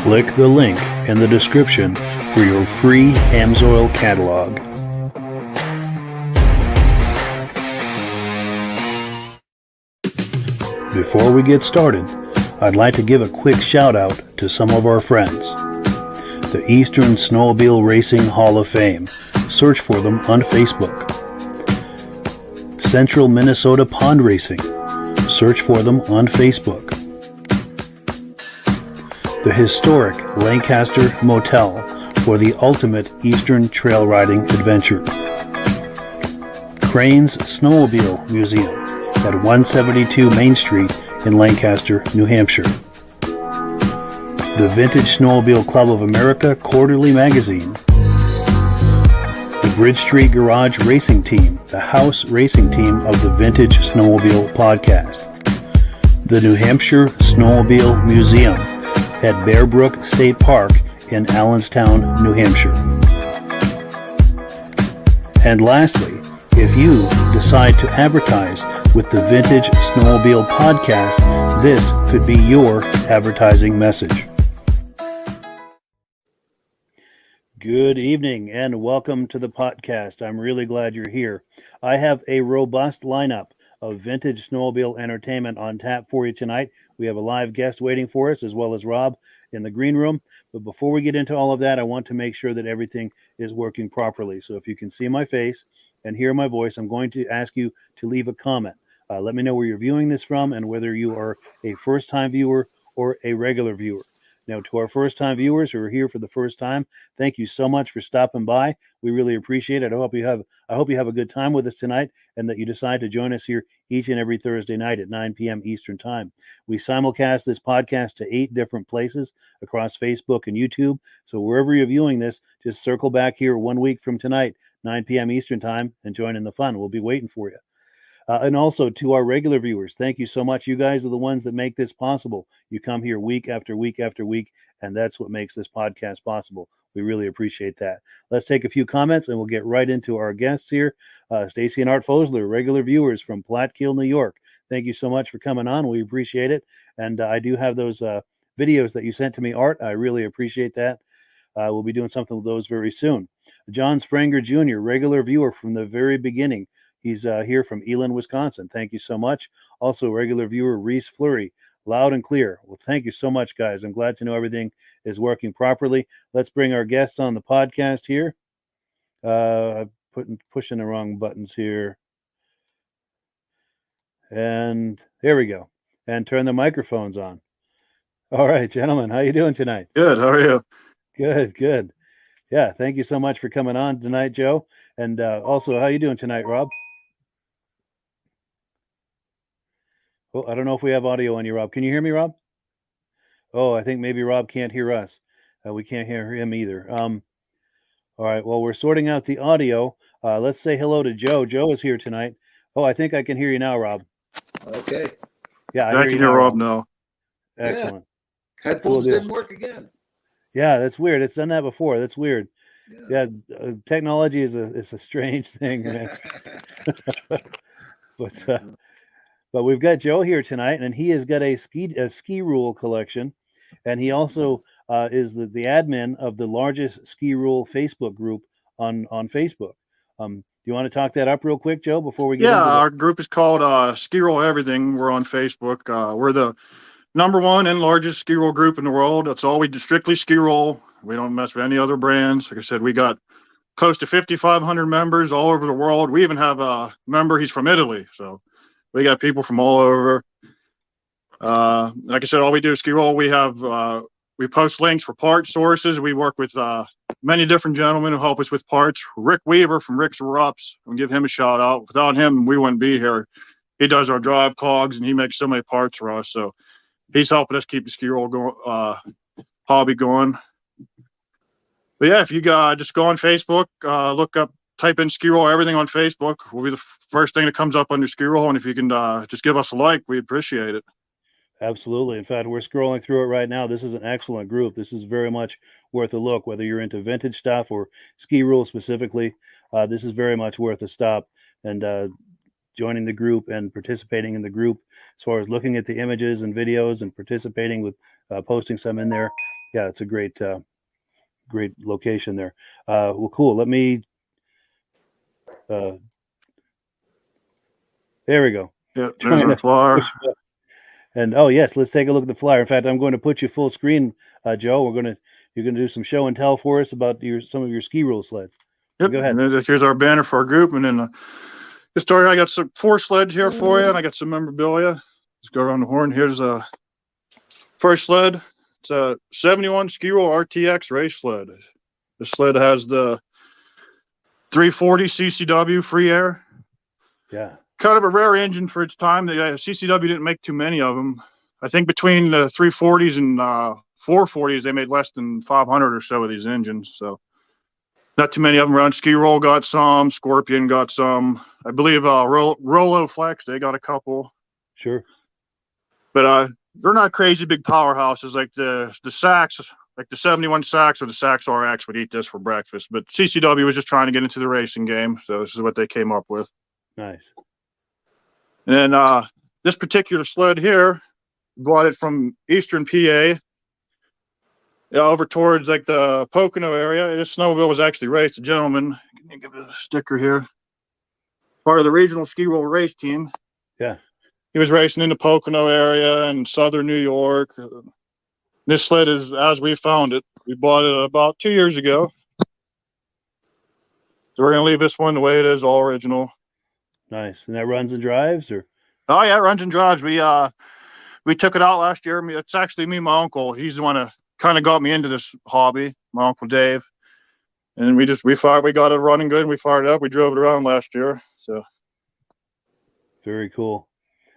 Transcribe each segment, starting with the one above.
Click the link in the description for your free Amsoil catalog. Before we get started, I'd like to give a quick shout out to some of our friends. The Eastern Snowmobile Racing Hall of Fame. Search for them on Facebook. Central Minnesota Pond Racing. Search for them on Facebook. The historic Lancaster Motel for the ultimate Eastern trail riding adventure. Crane's Snowmobile Museum at 172 Main Street in Lancaster, New Hampshire. The Vintage Snowmobile Club of America Quarterly Magazine. The Bridge Street Garage Racing Team, the house racing team of the Vintage Snowmobile Podcast. The New Hampshire Snowmobile Museum at Bear Brook State Park in Allenstown, New Hampshire. And lastly, if you decide to advertise with the Vintage Snowmobile Podcast, this could be your advertising message. Good evening and welcome to the podcast. I'm really glad you're here. I have a robust lineup of vintage snowmobile entertainment on tap for you tonight. We have a live guest waiting for us, as well as Rob in the green room. But before we get into all of that, I want to make sure that everything is working properly. So if you can see my face and hear my voice, I'm going to ask you to leave a comment. Let me know where you're viewing this from and whether you are a first-time viewer or a regular viewer. Now, to our first-time viewers who are here for the first time, thank you so much for stopping by. We really appreciate it. I hope you have a good time with us tonight, and that you decide to join us here each and every Thursday night at 9 p.m. Eastern Time. We simulcast this podcast to 8 different places across Facebook and YouTube. So wherever you're viewing this, just circle back here 1 week from tonight, 9 p.m. Eastern Time, and join in the fun. We'll be waiting for you. And also to our regular viewers, thank you so much. You guys are the ones that make this possible. You come here week after week after week, and that's what makes this podcast possible. We really appreciate that. Let's take a few comments, and we'll get right into our guests here. Stacy and Art Fosler, regular viewers from Platkill, New York. Thank you so much for coming on. We appreciate it. And I do have those videos that you sent to me, Art. I really appreciate that. We'll be doing something with those very soon. John Spranger Jr., regular viewer from the very beginning. He's here from Eland, Wisconsin. Thank you so much. Also, regular viewer Reese Fleury, loud and clear. Well, thank you so much, guys. I'm glad to know everything is working properly. Let's bring our guests on the podcast here. Pushing the wrong buttons here. And there we go. And turn the microphones on. All right, gentlemen, how you doing tonight? Good. How are you? Good. Yeah, thank you so much for coming on tonight, Joe. And also, how you doing tonight, Rob? Oh, I don't know if we have audio on you, Rob. Can you hear me, Rob? Oh, I think maybe Rob can't hear us. We can't hear him either. All right. Well, we're sorting out the audio. Let's say hello to Joe. Joe is here tonight. Oh, I think I can hear you now, Rob. Okay. Yeah, I I hear can you hear now, Rob Rob. now. Excellent. Headphones Cool deal. didn't work again. Yeah, that's weird. It's done that before. That's weird. Yeah. Yeah, technology is a strange thing, man. But we've got Joe here tonight, and he has got a Skiroule collection, and he also is the admin of the largest Skiroule Facebook group on Facebook. Do you want to talk that up real quick, Joe, before we get into Our group is called Skiroule Everything. We're on Facebook. We're the #1 and largest ski roll group in the world. That's all we do, strictly ski roll. We don't mess with any other brands. Like I said, we got close to 5,500 members all over the world. We even have a member, he's from Italy. So we got people from all over. Like I said, all we do is ski roll. We have, we post links for part sources. We work with many different gentlemen who help us with parts. Rick Weaver from Rick's Erupts, I'll give him a shout out. Without him, we wouldn't be here. He does our drive cogs and he makes so many parts for us. So he's helping us keep the ski roll hobby going. But yeah, if you just go on Facebook, look up, type in Skiroule Everything on Facebook. Will be the first thing that comes up under Skiroule, and if you can just give us a like, we appreciate it. Absolutely. In fact, we're scrolling through it right now. This is an excellent group. This is very much worth a look, whether you're into vintage stuff or Skiroule specifically. This is very much worth a stop and joining the group and participating in the group as far as looking at the images and videos and participating with posting some in there. Yeah, it's a great location there. Well, cool. Let me. There we go. Yeah, there's our flyer. And oh yes, let's take a look at the flyer. In fact, I'm going to put you full screen, Joe. You're gonna do some show and tell for us about some of your Skiroule sleds. Yep. Go ahead. And here's our banner for our group, and then the story. I got 4 sleds here for you, and I got some memorabilia. Let's go around the horn. Here's a first sled. It's a 71 Skiroule RTX race sled. The sled has the 340 CCW free air. Yeah. Kind of a rare engine for its time. The CCW didn't make too many of them. I think between the 340s and 440s, they made less than 500 or so of these engines. So not too many of them around. Skiroule got some. Scorpion got some. I believe Rollo Flex, they got a couple. Sure. But they're not crazy big powerhouses like the Sax, like the 71 Sax or the Sax RX would eat this for breakfast. But CCW was just trying to get into the racing game. So this is what they came up with. Nice. And then this particular sled here, bought it from Eastern PA, over towards like the Pocono area. This snowmobile was actually raced. A gentleman, can you give it a sticker here? Part of the regional Skiroule race team. Yeah. He was racing in the Pocono area and southern New York. This sled is as we found it. We bought it about 2 years ago. So we're gonna leave this one the way it is, all original. Nice. And that runs and drives, or? Oh yeah, it runs and drives. We took it out last year. It's actually me and my uncle. He's the one that kind of got me into this hobby, my Uncle Dave. And we got it running good and we fired it up. We drove it around last year. So Very cool.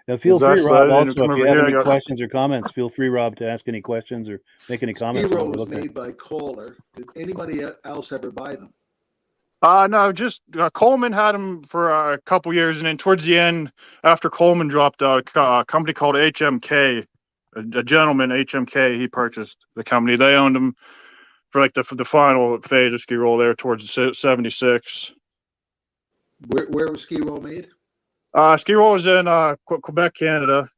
Now feel free, Rob, also, if you have any here, questions or comments, feel free, Rob, to ask any questions or make any comments. Skiroule was made by Kohler. Did anybody else ever buy them? No, just Coleman had them for a couple years, and then towards the end, after Coleman dropped out, a company called HMK, a gentleman, HMK, he purchased the company. They owned them for like the final phase of Skiroule there towards the 76. Where was Skiroule made? Skiroule was in Quebec, Canada.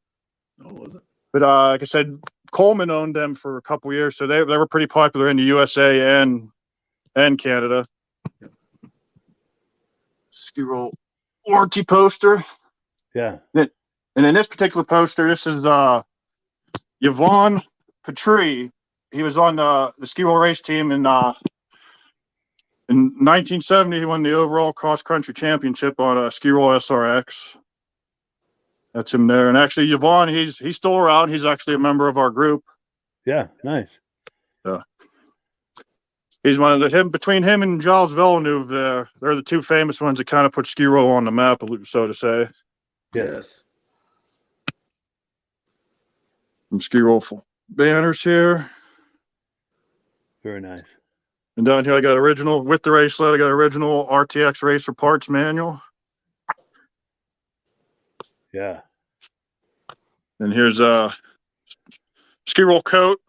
Oh, was it? But like I said, Coleman owned them for a couple years, so they were pretty popular in the USA and Canada. Yep. Skiroule warranty poster. Yeah. And in this particular poster, this is Yvonne Patry. He was on the Skiroule race team in 1970. He won the overall cross country championship on a Skiroule SRX. That's him there. And actually, Yvonne, he's still around. He's actually a member of our group. Yeah. Nice. Yeah. He's one of between him and Giles Villeneuve, they're the two famous ones that kind of put Skiroule on the map, so to say. Yes. Some Skiroule banners here. Very nice. And down here, I got original, with the race sled, I got original RTX Racer parts manual. Yeah. And here's a Skiroule coat.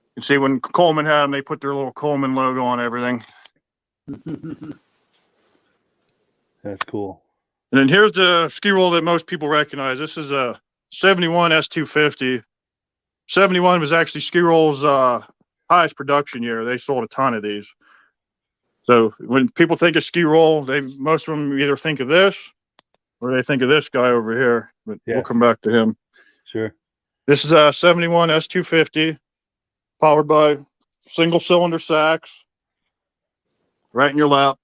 You can see when Coleman had them, they put their little Coleman logo on everything. That's cool. And then here's the Skiroule that most people recognize. This is a 71 S250. 71 was actually Skiroule's highest production year. They sold a ton of these. So when people think of Skiroule, most of them either think of this or they think of this guy over here. But we'll come back to him. Sure. This is a 71 S250 powered by single cylinder sacks. Right in your lap.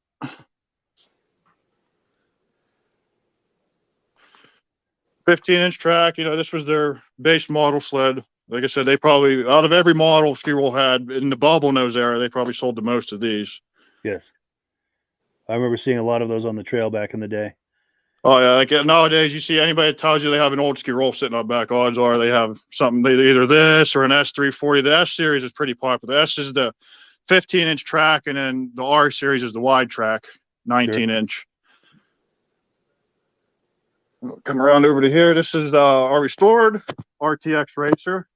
15-inch track. You know, this was their base model sled. Like I said, they probably, out of every model Skiroule had in the bobble nose era, they probably sold the most of these. Yes. I remember seeing a lot of those on the trail back in the day. Oh, yeah. Like nowadays, you see anybody that tells you they have an old Skiroule sitting out back, odds are they have something, either this or an S340. The S series is pretty popular. The S is the 15-inch track, and then the R series is the wide track, 19-inch. Sure. Come around over to here. This is our restored RTX Racer.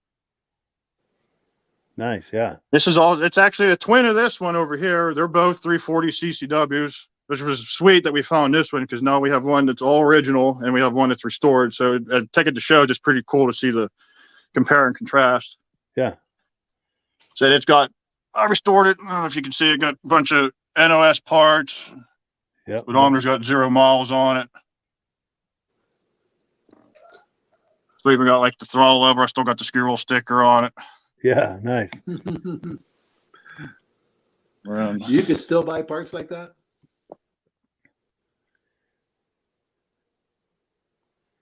Nice, yeah. This is all, it's actually a twin of this one over here. They're both 340 CCWs, which was sweet that we found this one because now we have one that's all original and we have one that's restored. So take it to show, it's pretty cool to see the compare and contrast. Yeah. So it's got, I restored it. I don't know if you can see it, got a bunch of NOS parts. Yep. Speedometer's got 0 miles on it. So even got like the throttle lever. I still got the Skiroule sticker on it. Yeah, nice. You could still buy parts like that?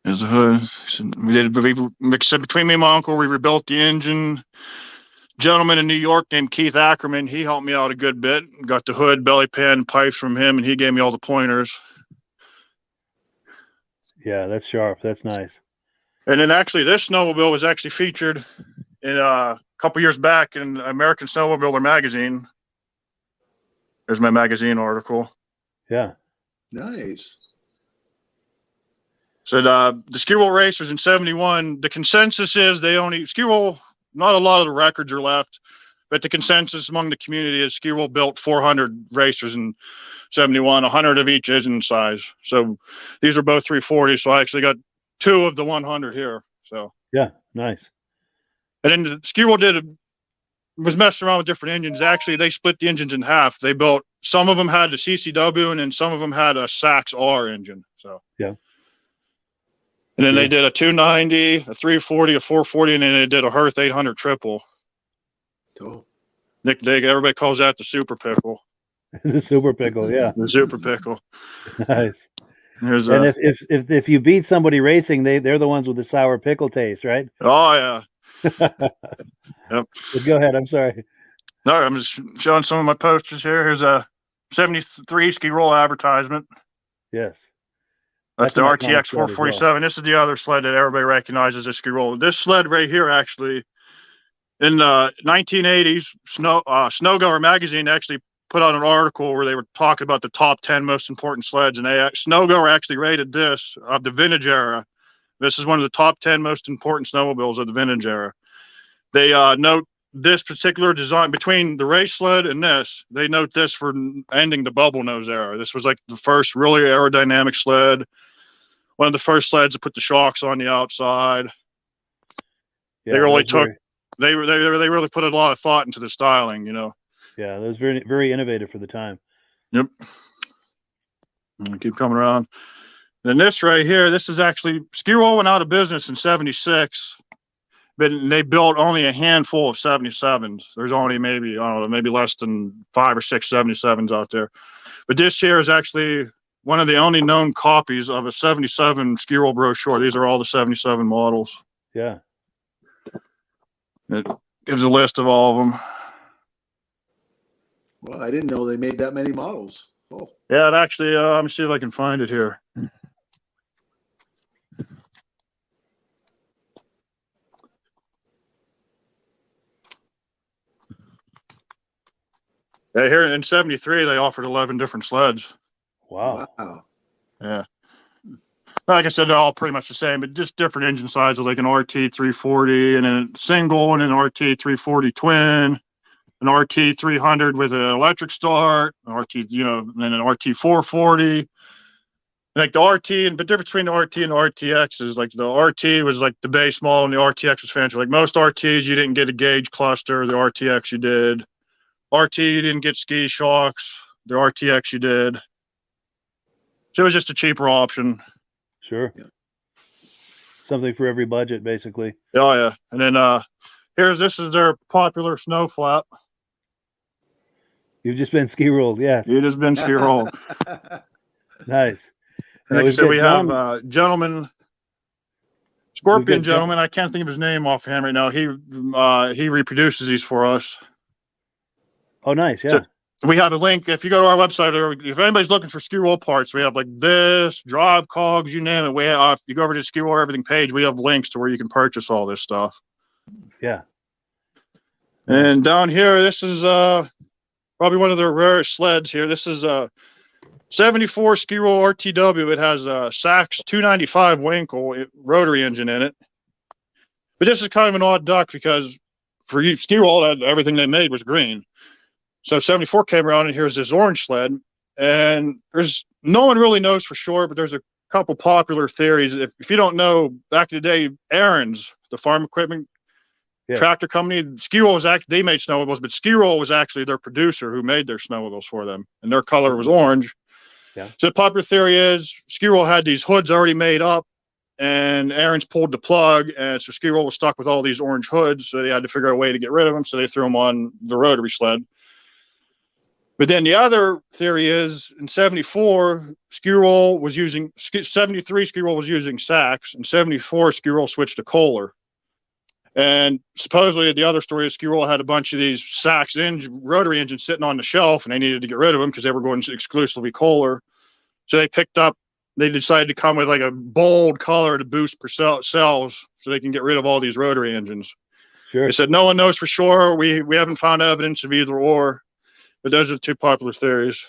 There's the hood. We did, between me and my uncle, we rebuilt the engine. Gentleman in New York named Keith Ackerman, he helped me out a good bit. Got the hood, belly pan, pipes from him, and he gave me all the pointers. Yeah, that's sharp. That's nice. And then actually this snowmobile was actually featured in a couple years back in American Snowmobiler magazine. There's my magazine article. Yeah. Nice. So the Skiroule race was in 71. The consensus is Skiroule, not a lot of the records are left, but the consensus among the community is Skiroule built 400 racers in 71, 100 of each engine size. So these are both 340. So I actually got 2 of the 100 here. So yeah, nice. And then the Skiroule was messing around with different engines. Actually, they split the engines in half. They built, some of them had the CCW, and then some of them had a Sachs R engine. So yeah. And then they did a 290, a 340, a 440, and then they did a Hearth 800 triple. Cool. Everybody calls that the Super Pickle. The Super Pickle, yeah. The Super Pickle. Nice. And if you beat somebody racing, they're the ones with the sour pickle taste, right? Oh yeah. Yep. But go ahead. I'm sorry. No, I'm just showing some of my posters here. Here's a 73 Skiroule advertisement. Yes. That's the RTX 447. Well. This is the other sled that everybody recognizes as Skiroule. This sled right here, actually, in the 1980s, Snowgoer magazine actually put out an article where they were talking about the top 10 most important sleds, and Snowgoer actually rated this of the vintage era. This is one of the top 10 most important snowmobiles of the vintage era. They note this particular design between the race sled and this. They note this for ending the bubble nose era. This was like the first really aerodynamic sled. One of the first sleds to put the shocks on the outside. Yeah, they really took. They really put a lot of thought into the styling, you know. Yeah, that was very, very innovative for the time. Yep. Keep coming around. Then this right here, this is actually, Skiroule went out of business in 76, but they built only a handful of 77s. There's only maybe, I don't know, maybe less than 5 or 6 77s out there. But this here is actually one of the only known copies of a 77 Skiroule brochure. These are all the 77 models. Yeah. It gives a list of all of them. Well, I didn't know they made that many models. Oh. Yeah, it actually, let me see if I can find it here. Yeah, here in 73, they offered 11 different sleds. Wow. Yeah. Like I said, they're all pretty much the same, but just different engine sizes, like an RT 340 and a single, and an RT 340 twin, an RT 300 with an electric start, an RT, and then an RT 440. Like the RT, and the difference between the RT and the RTX is like the RT was like the base model and the RTX was fancy. Like most RTs, you didn't get a gauge cluster. The RTX you did. RT, you didn't get ski shocks. The RTX you did. So it was just a cheaper option. Sure. Yeah. Something for every budget, basically. Oh yeah. And then this is their popular snow flap. You've just been Skiroule, yes. It has been Skiroule. Nice. Like I said, we have gentleman, Scorpion gentleman. I can't think of his name offhand right now. He reproduces these for us. Oh, nice. Yeah. So we have a link. If you go to our website, or if anybody's looking for Skiroule parts, we have like this, drive cogs, you name it. We have, if you go over to the Skiroule Everything page, we have links to where you can purchase all this stuff. Yeah. And down here, this is probably one of their rarest sleds here. This is 74 Skiroule RTW. It has a Sachs 295 Wankel rotary engine in it. But this is kind of an odd duck because for Skiroule, everything they made was green. So 74 came around, and here's this orange sled. And no one really knows for sure, but there's a couple popular theories. If you don't know, back in the day, Aaron's, the farm equipment tractor company, Skiroule was they made snowmobiles, but Skiroule was actually their producer who made their snowmobiles for them, and their color was orange. Yeah. So the popular theory is Skiroule had these hoods already made up, and Aaron's pulled the plug, and so Skiroule was stuck with all these orange hoods, so they had to figure out a way to get rid of them, so they threw them on the rotary sled. But then the other theory is in 74, Skiroule was using 73. Skiroule was using Sachs, and 74 Skiroule switched to Kohler. And supposedly the other story is Skiroule had a bunch of these Sachs rotary engines sitting on the shelf, and they needed to get rid of them because they were going exclusively Kohler. So they decided to come with like a bold color to boost cells, so they can get rid of all these rotary engines. Sure. They said no one knows for sure. We haven't found evidence of either or. But those are the two popular theories.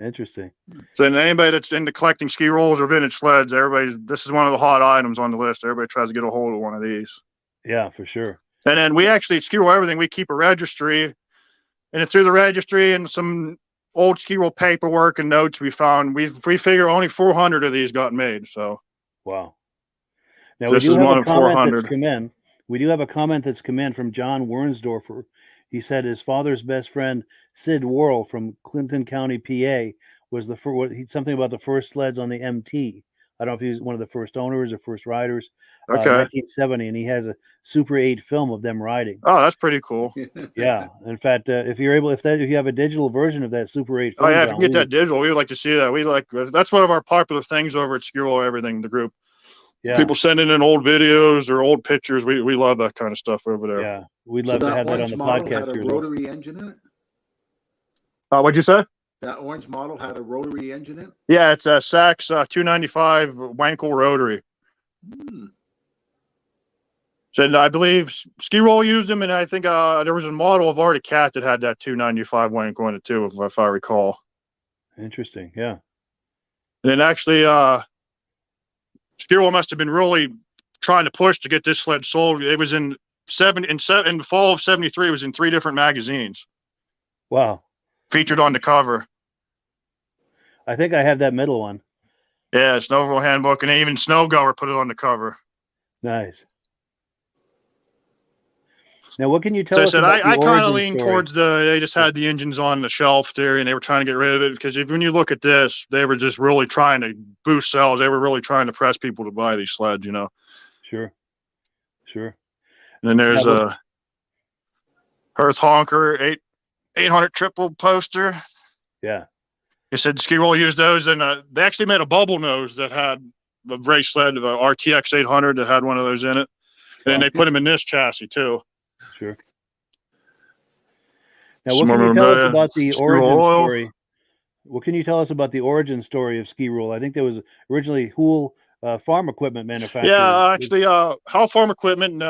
Interesting. So anybody that's into collecting Skiroules or vintage sleds, this is one of the hot items on the list. Everybody tries to get a hold of one of these. Yeah, for sure. And then we actually, at Skiroule Everything, we keep a registry. And through the registry and some old Skiroule paperwork and notes we found, we figure only 400 of these got made. So. Wow. Now, this is one of 400. We do have a comment that's come in from John Wernsdorfer. He said his father's best friend, Sid Worrell from Clinton County, PA, was something about the first sleds on the MT. I don't know if he was one of the first owners or first riders. Okay. 1970, and he has a Super 8 film of them riding. Oh, that's pretty cool. Yeah. In fact, if you have a digital version of that Super 8 film. Oh, yeah, if you get that digital, we would like to see that. That's one of our popular things over at Skiroule Everything, the group. Yeah. People sending in old videos or old pictures. We love that kind of stuff over there. Yeah. We'd love to have that on the podcast. Had a rotary engine in it? What'd you say? That orange model had a rotary engine in it? Yeah, it's a Sachs 295 Wankel rotary. So I believe Skiroule used them, and I think there was a model of Arctic Cat that had that 295 Wankel in it too, if I recall. Interesting, yeah. And then actually, Skiroule must have been really trying to push to get this sled sold. It was in the fall of 73. It was in 3 different magazines. Wow. Featured on the cover. I think I have that middle one. Yeah, Snowmobile Handbook, and even Snowgoer put it on the cover. Nice. Now, what can you tell us about I kind of lean towards they just had the engines on the shelf theory, and they were trying to get rid of it because when you look at this, they were just really trying to boost sales. They were really trying to press people to buy these sleds, Sure. And then there's a Hearth Honker 800 triple poster. Yeah. They said Skiroule used those, and they actually made a bubble nose that had a race sled, of a RTX 800 that had one of those in it. And they put them in this chassis too. Sure. Now, what can you tell us about the origin story? What can you tell us about the origin story of Skiroule? I think there was originally Houle farm equipment manufacturer. Yeah, actually, Houle Farm Equipment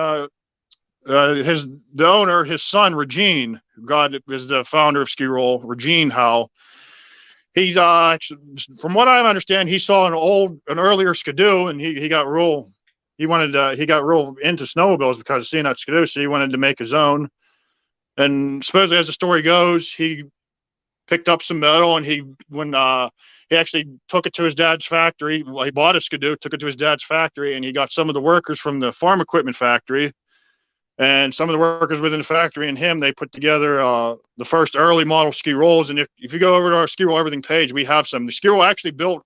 the owner, his son, Regine, God is the founder of Skiroule, Regine Howe. He's from what I understand, he saw an earlier Skidoo, and he got real into snowmobiles because of seeing that Skidoo, so he wanted to make his own. And supposedly, as the story goes, he picked up some metal, and he actually took it to his dad's factory. Well, he bought a Skidoo, took it to his dad's factory, and he got some of the workers from the farm equipment factory. And some of the workers within the factory and him, they put together the first early model Skiroules. And if you go over to our Skiroule Everything page, we have some. The Skiroule actually built,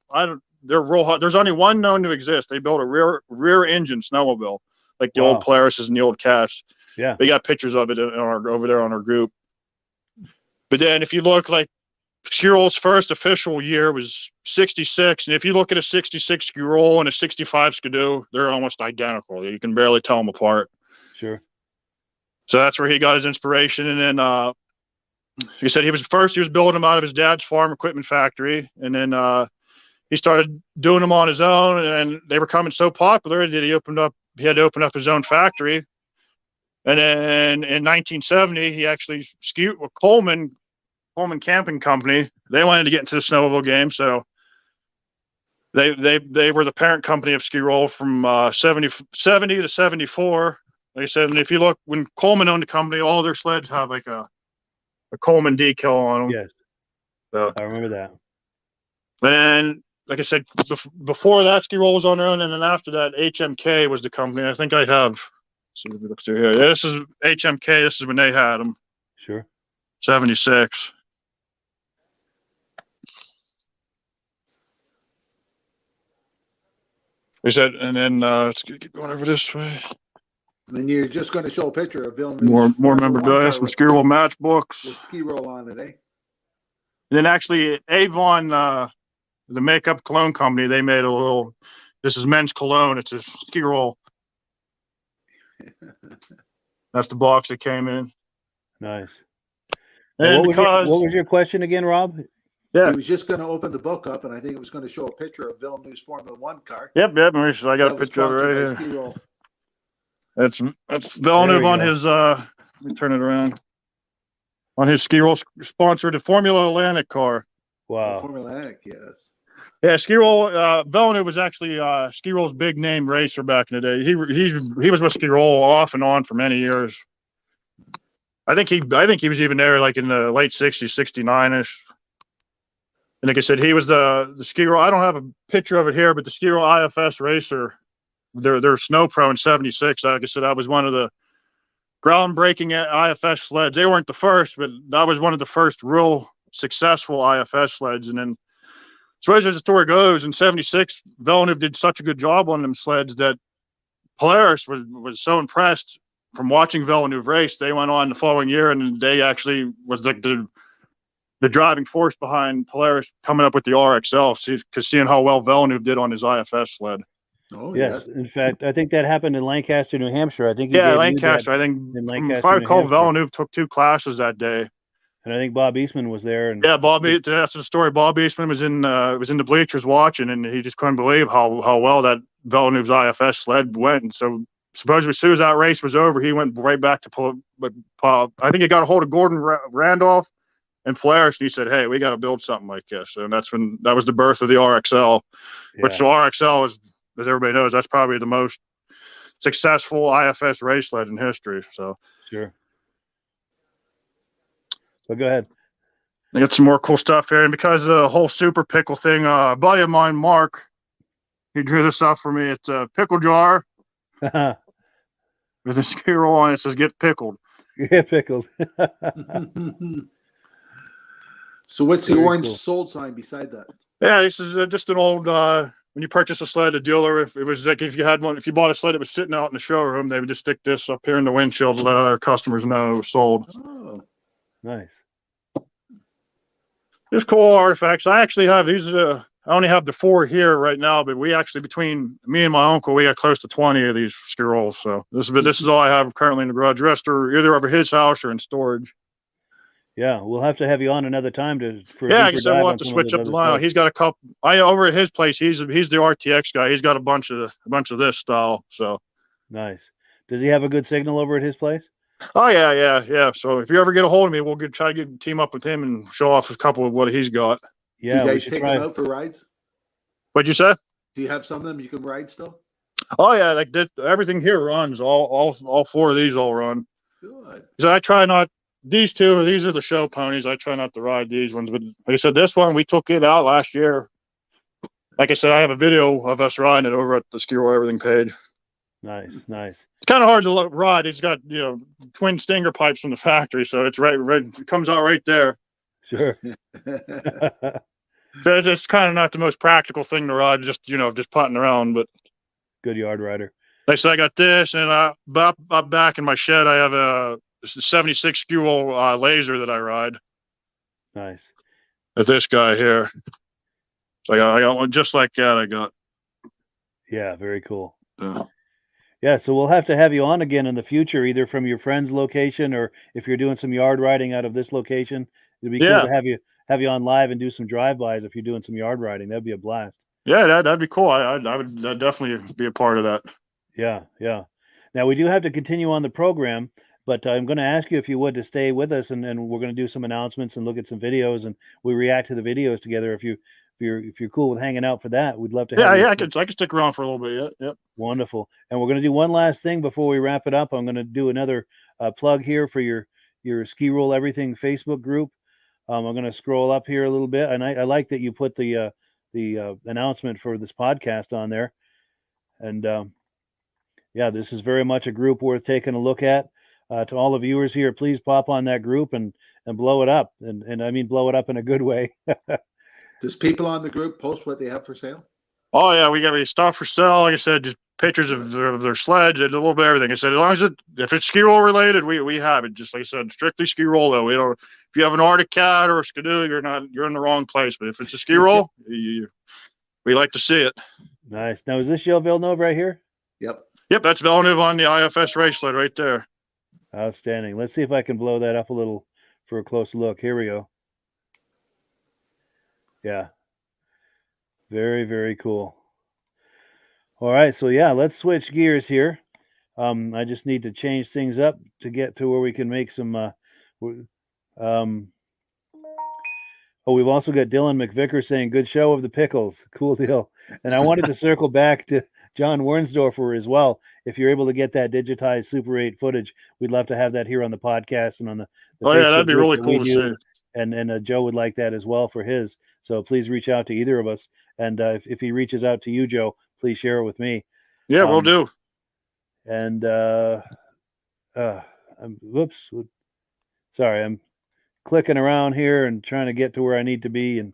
there's only one known to exist. They built a rear engine snowmobile, like the old Polaris's and the old Caps. Yeah. They got pictures of it over there on our group. But then if you look, like, Skiroule's first official year was 66. And if you look at a 66 Skiroule and a 65 Skidoo, they're almost identical. You can barely tell them apart. Sure. So that's where he got his inspiration. And then he said he was building them out of his dad's farm equipment factory. And then he started doing them on his own, and they were becoming so popular that he had to open up his own factory. And then in 1970, he actually with Coleman Camping Company. They wanted to get into the snowmobile game. So they were the parent company of Skiroule from 70 to 74. Like I said, and if you look, when Coleman owned the company, all their sleds have like a Coleman decal on them. Yes. So I remember that. And like I said, before that, Skiroule was on their own, and then after that, HMK was the company. I think I have. Let's see if we look through here. Yeah, this is HMK. This is when they had them. Sure. 76. We said, and then let's keep going over this way. And you're just going to show a picture of Villeneuve's More memorabilia, some Skiroule matchbooks. with Skiroule on it, eh? And then actually, Avon, the makeup cologne company, they made this is men's cologne. It's a Skiroule. That's the box that came in. Nice. And what was your question again, Rob? Yeah, He was just going to open the book up, and I think it was going to show a picture of Villeneuve's Formula One car. Yep. I got a picture of it right here. Skiroule. That's Villeneuve on his. Let me turn it around. On his Skiroule sponsored Formula Atlantic car. Wow. Formula Atlantic, yes. Yeah, Skiroule. Villeneuve was actually Skiroule's big name racer back in the day. He was with Skiroule off and on for many years. I think he was even there like in the late 60s, 69ish. And like I said, he was the Skiroule. I don't have a picture of it here, but the Skiroule IFS racer, their Snow Pro in 76. Like I said, that was one of the groundbreaking IFS sleds. They weren't the first, but that was one of the first real successful IFS sleds. And then, so as the story goes, in 76, Villeneuve did such a good job on them sleds that Polaris was so impressed from watching Villeneuve race. They went on the following year, and they actually was the driving force behind Polaris coming up with the RXL, because seeing how well Villeneuve did on his IFS sled. Oh, yes. In fact, I think that happened in Lancaster, New Hampshire. I think Lancaster. I think if I recall, Villeneuve took 2 classes that day. And I think Bob Eastman was there. And that's the story. Bob Eastman was in the bleachers watching, and he just couldn't believe how well that Villeneuve's IFS sled went. And so supposedly as soon as that race was over, he went right back to I think he got a hold of Gordon Randolph and Polaris, and he said, "Hey, we got to build something like this." And that was the birth of the RXL, which the RXL is, as everybody knows, that's probably the most successful IFS race sled in history. So sure. So go ahead. I got some more cool stuff here, and because of the whole super pickle thing, a buddy of mine, Mark, he drew this up for me. It's a pickle jar with a Skiroule on it. It says "Get pickled." Get pickled. So what's the orange sold sign beside that? Yeah, this is just an old. When you purchase a sled, a dealer, if it was like if you bought a sled that was sitting out in the showroom, they would just stick this up here in the windshield to let other customers know it was sold. Oh, nice. Just cool artifacts. I actually have these. I only have the 4 here right now, but we actually, between me and my uncle, we got close to 20 of these Skiroules. So this is all I have currently in the garage. The rest are either over his house or in storage. Yeah, we'll have to have you on another time we'll have to switch up the line. He's got a couple. Over at his place, he's the RTX guy. He's got a bunch of this style. So nice. Does he have a good signal over at his place? Oh yeah. So if you ever get a hold of me, we'll try to team up with him and show off a couple of what he's got. Yeah, do you guys take them out for rides? What'd you say? Do you have some of them you can ride still? Oh yeah, like everything here runs. All four of these all run. Good. So I try not. These two, these are the show ponies. I try not to ride these ones, but like I said, this one we took it out last year. Like I said, I have a video of us riding it over at the Skiroule Everything page. Nice. It's kind of hard to ride. It's got twin stinger pipes from the factory, so it's right. It comes out right there. Sure. So it's kind of not the most practical thing to ride, just putting around. But good yard rider. Like I said, I got this, and up back in my shed, I have a 76 Skiroule laser that I ride. Nice. With this guy here. So I got one just like that. I got. Yeah, very cool. Yeah, so we'll have to have you on again in the future, either from your friend's location or if you're doing some yard riding out of this location. It'd be cool to have you on live and do some drive-bys if you're doing some yard riding. That'd be a blast. Yeah, that'd be cool. I'd definitely be a part of that. Yeah. Now we do have to continue on the program, but I'm going to ask you if you would to stay with us, and we're going to do some announcements and look at some videos, and we react to the videos together. If you're cool with hanging out for that, we'd love to. Yeah, I can stick around for a little bit. Yep. Wonderful. And we're going to do one last thing before we wrap it up. I'm going to do another plug here for your Skiroule Everything Facebook group. I'm going to scroll up here a little bit, and I like that you put the announcement for this podcast on there. And yeah, this is very much a group worth taking a look at. To all the viewers here, please pop on that group and blow it up, and I mean blow it up in a good way. Does people on the group post what they have for sale? Oh yeah, we got stuff for sale. Like I said, just pictures of their sleds and a little bit of everything. I said, as long as if it's Skiroule related, we have it. Just like I said, strictly Skiroule though. We don't. If you have an Arctic Cat or a Skidoo, you're in the wrong place. But if it's a Skiroule, we like to see it. Nice. Now is this Gilles Villeneuve right here? Yep, that's Villeneuve on the IFS race sled right there. Outstanding. Let's see if I can blow that up a little for a close look. Here we go. Yeah. Very, very cool. All right. So yeah, let's switch gears here. I just need to change things up to get to where we can make some, we've also got Dylan McVicker saying, good show of the pickles. Cool deal. And I wanted to circle back to John Wernsdorfer as well. If you're able to get that digitized Super 8 footage, we'd love to have that here on the podcast and on the Facebook yeah, that'd be really cool to see. And Joe would like that as well for his. So please reach out to either of us. And if he reaches out to you, Joe, please share it with me. Yeah, we'll do. And whoops. Sorry, I'm clicking around here and trying to get to where I need to be, and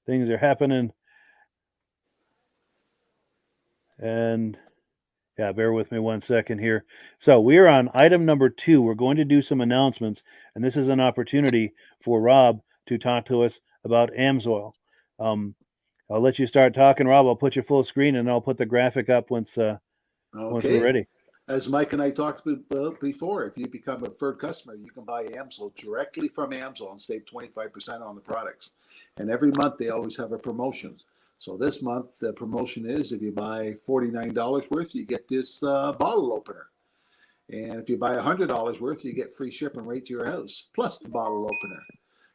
things are happening. And yeah, bear with me 1 second here. So we are on item number 2. We're going to do some announcements, and this is an opportunity for Rob to talk to us about AMSOIL. I'll let you start talking, Rob. I'll put you full screen, and I'll put the graphic up once we're ready. As Mike and I talked about before, if you become a preferred customer, you can buy AMSOIL directly from AMSOIL and save 25% on the products. And every month they always have a promotion. So this month the promotion is if you buy $49 worth, you get this bottle opener. And if you buy $100 worth, you get free shipping right to your house, plus the bottle opener.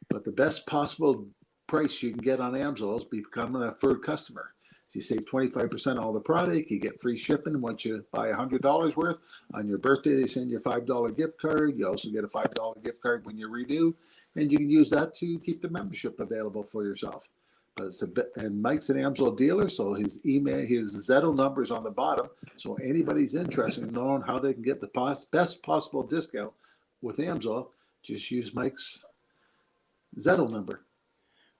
But the best possible price you can get on AMSOIL is becoming a preferred customer. You save 25% on all the product, you get free shipping. Once you buy $100 worth, on your birthday, they send you a $5 gift card. You also get a $5 gift card when you renew, and you can use that to keep the membership available for yourself. But it's and Mike's an AMSOIL dealer, so his Zettel number is on the bottom. So anybody's interested in knowing how they can get the best possible discount with AMSOIL, just use Mike's Zettel number.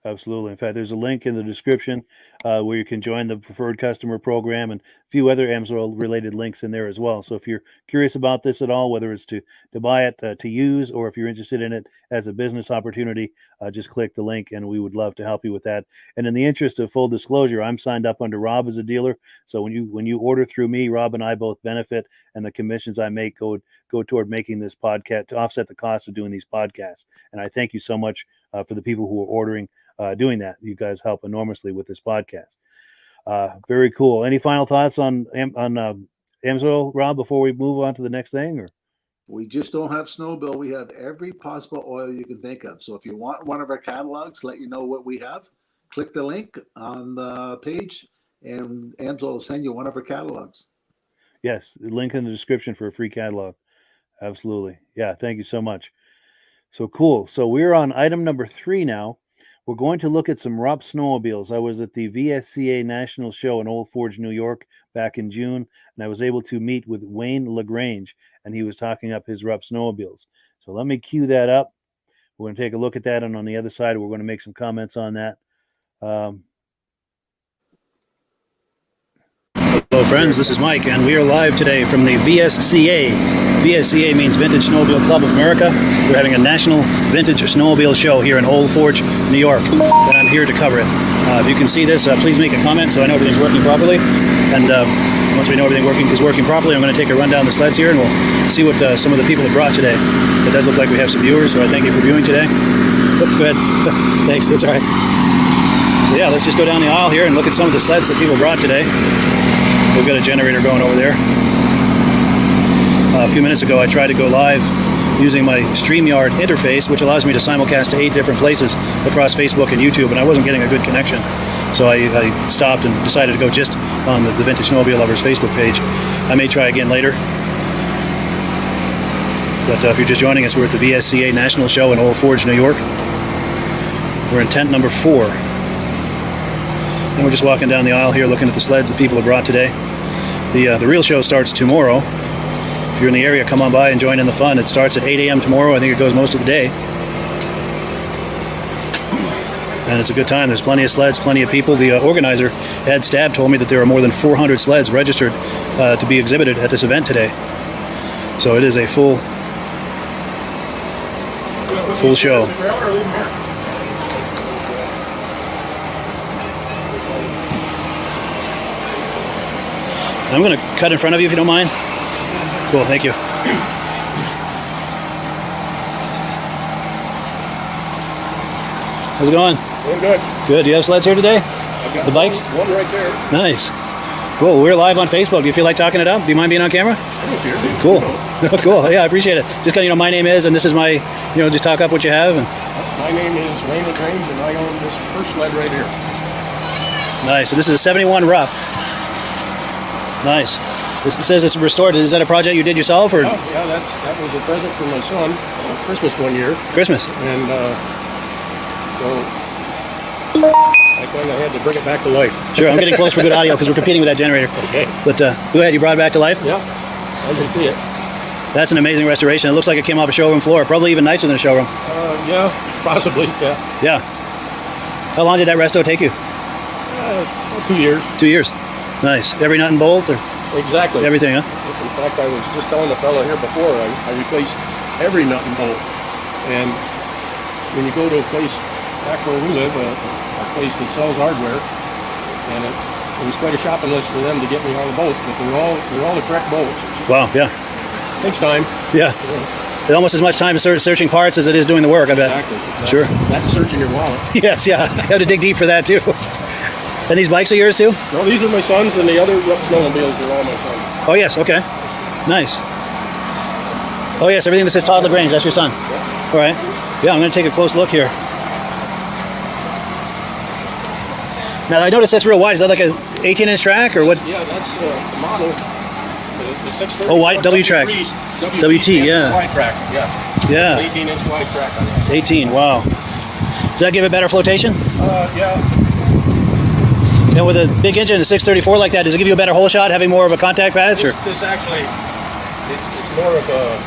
Absolutely. In fact, there's a link in the description where you can join the preferred customer program, and a few other AMSOIL related links in there as well. So if you're curious about this at all, whether it's to buy it to use, or if you're interested in it as a business opportunity, just click the link and we would love to help you with that. And in the interest of full disclosure, I'm signed up under Rob as a dealer. So when you order through me, Rob and I both benefit, and the commissions I make go toward making this podcast to offset the cost of doing these podcasts. And I thank you so much for the people who are ordering, doing that. You guys help enormously with this podcast. Very cool. Any final thoughts on AMSOIL, Rob, before we move on to the next thing? Or We just don't have Snowmobile. We have every possible oil you can think of. So if you want one of our catalogs, let you know what we have, click the link on the page, and AMSOIL will send you one of our catalogs. yes, the link in the description for a free catalog. Absolutely. Yeah, thank you so much. So cool. So we're on item number 3 now. We're going to look at some Rupp snowmobiles. I was at the VSCA National Show in Old Forge, New York back in June, and I was able to meet with Wayne LaGrange, and he was talking up his Rupp snowmobiles. So let me cue that up. We're going to take a look at that, and on the other side, we're going to make some comments on that. Hello, friends. This is Mike, and we are live today from the VSCA. VSCA means Vintage Snowmobile Club of America. We're having a national vintage snowmobile show here in Old Forge, New York, and I'm here to cover it. If you can see this, please make a comment so I know everything's working properly. And once we know everything is working properly, I'm going to take a run down the sleds here, and we'll see what some of the people have brought today. It does look like we have some viewers, so I thank you for viewing today. Oh, go ahead. Thanks. That's all right. So yeah, let's just go down the aisle here and look at some of the sleds that people brought today. We've got a generator going over there. A few minutes ago, I tried to go live using my StreamYard interface, which allows me to simulcast to 8 different places across Facebook and YouTube, and I wasn't getting a good connection. So I stopped and decided to go just on the Vintage Snowmobile Lovers Facebook page. I may try again later. But if you're just joining us, we're at the VSCA National Show in Old Forge, New York. We're in tent number 4. And we're just walking down the aisle here looking at the sleds that people have brought today. The real show starts tomorrow. If you're in the area, come on by and join in the fun. It starts at 8 a.m. tomorrow. I think it goes most of the day. And it's a good time. There's plenty of sleds, plenty of people. The organizer, Ed Stab, told me that there are more than 400 sleds registered to be exhibited at this event today. So it is a full show. I'm going to cut in front of you if you don't mind. Cool, thank you. How's it going? Doing good. Good. Do you have sleds here today? I've got The bikes? One right there. Nice. Cool. We're live on Facebook. Do you feel like talking it up? Do you mind being on camera? I don't care, dude. Cool. Cool. Yeah, I appreciate it. Just kind of, my name is, and this is my, just talk up what you have. And My name is Wayne LaGrange, and I own this first sled right here. nice. So this is a 71 Rupp. Nice. It says it's restored. Is that a project you did yourself, or Oh, yeah, that was a present from my son on Christmas one year, Christmas? and so I kind of had to bring it back to life. Sure. I'm getting close for good audio because we're competing with that generator. Okay. But go ahead. You brought it back to life. Yeah, I can see it. That's an amazing restoration. It looks like it came off a showroom floor. Probably even nicer than a showroom. Yeah, possibly. Yeah. Yeah. How long did that resto take you? 2 years. 2 years. Nice. Every nut and bolt, or Exactly. everything, huh? In fact, I was just telling the fellow here before, I replaced every nut and bolt. And when you go to a place back where we live, a place that sells hardware, and it was quite a shopping list for them to get me all the bolts, but they're all the correct bolts. Wow. Yeah. Takes time. Yeah. It's almost as much time searching parts as it is doing the work, I bet. Exactly. Sure. That's searching your wallet. Yes. Yeah. You have to dig deep for that too. And these bikes are yours too? No, these are my sons, and the other Rupp snowmobiles are all my sons. Oh yes. Okay. Nice. Oh yes. Everything that says Todd LaGrange, that's your son. Yeah. All right. Yeah. I'm going to take a close look here. Now I notice that's real wide. Is that like a 18-inch track or what? Yeah, that's the model. The 630. Oh, wide W track. WT, yeah. Wide track, yeah. Yeah. 18-inch wide track on that. 18. Wow. Does that give it better flotation? Yeah. And with a big engine, a 634 like that, does it give you a better hole shot, having more of a contact patch? This actually, it's more of a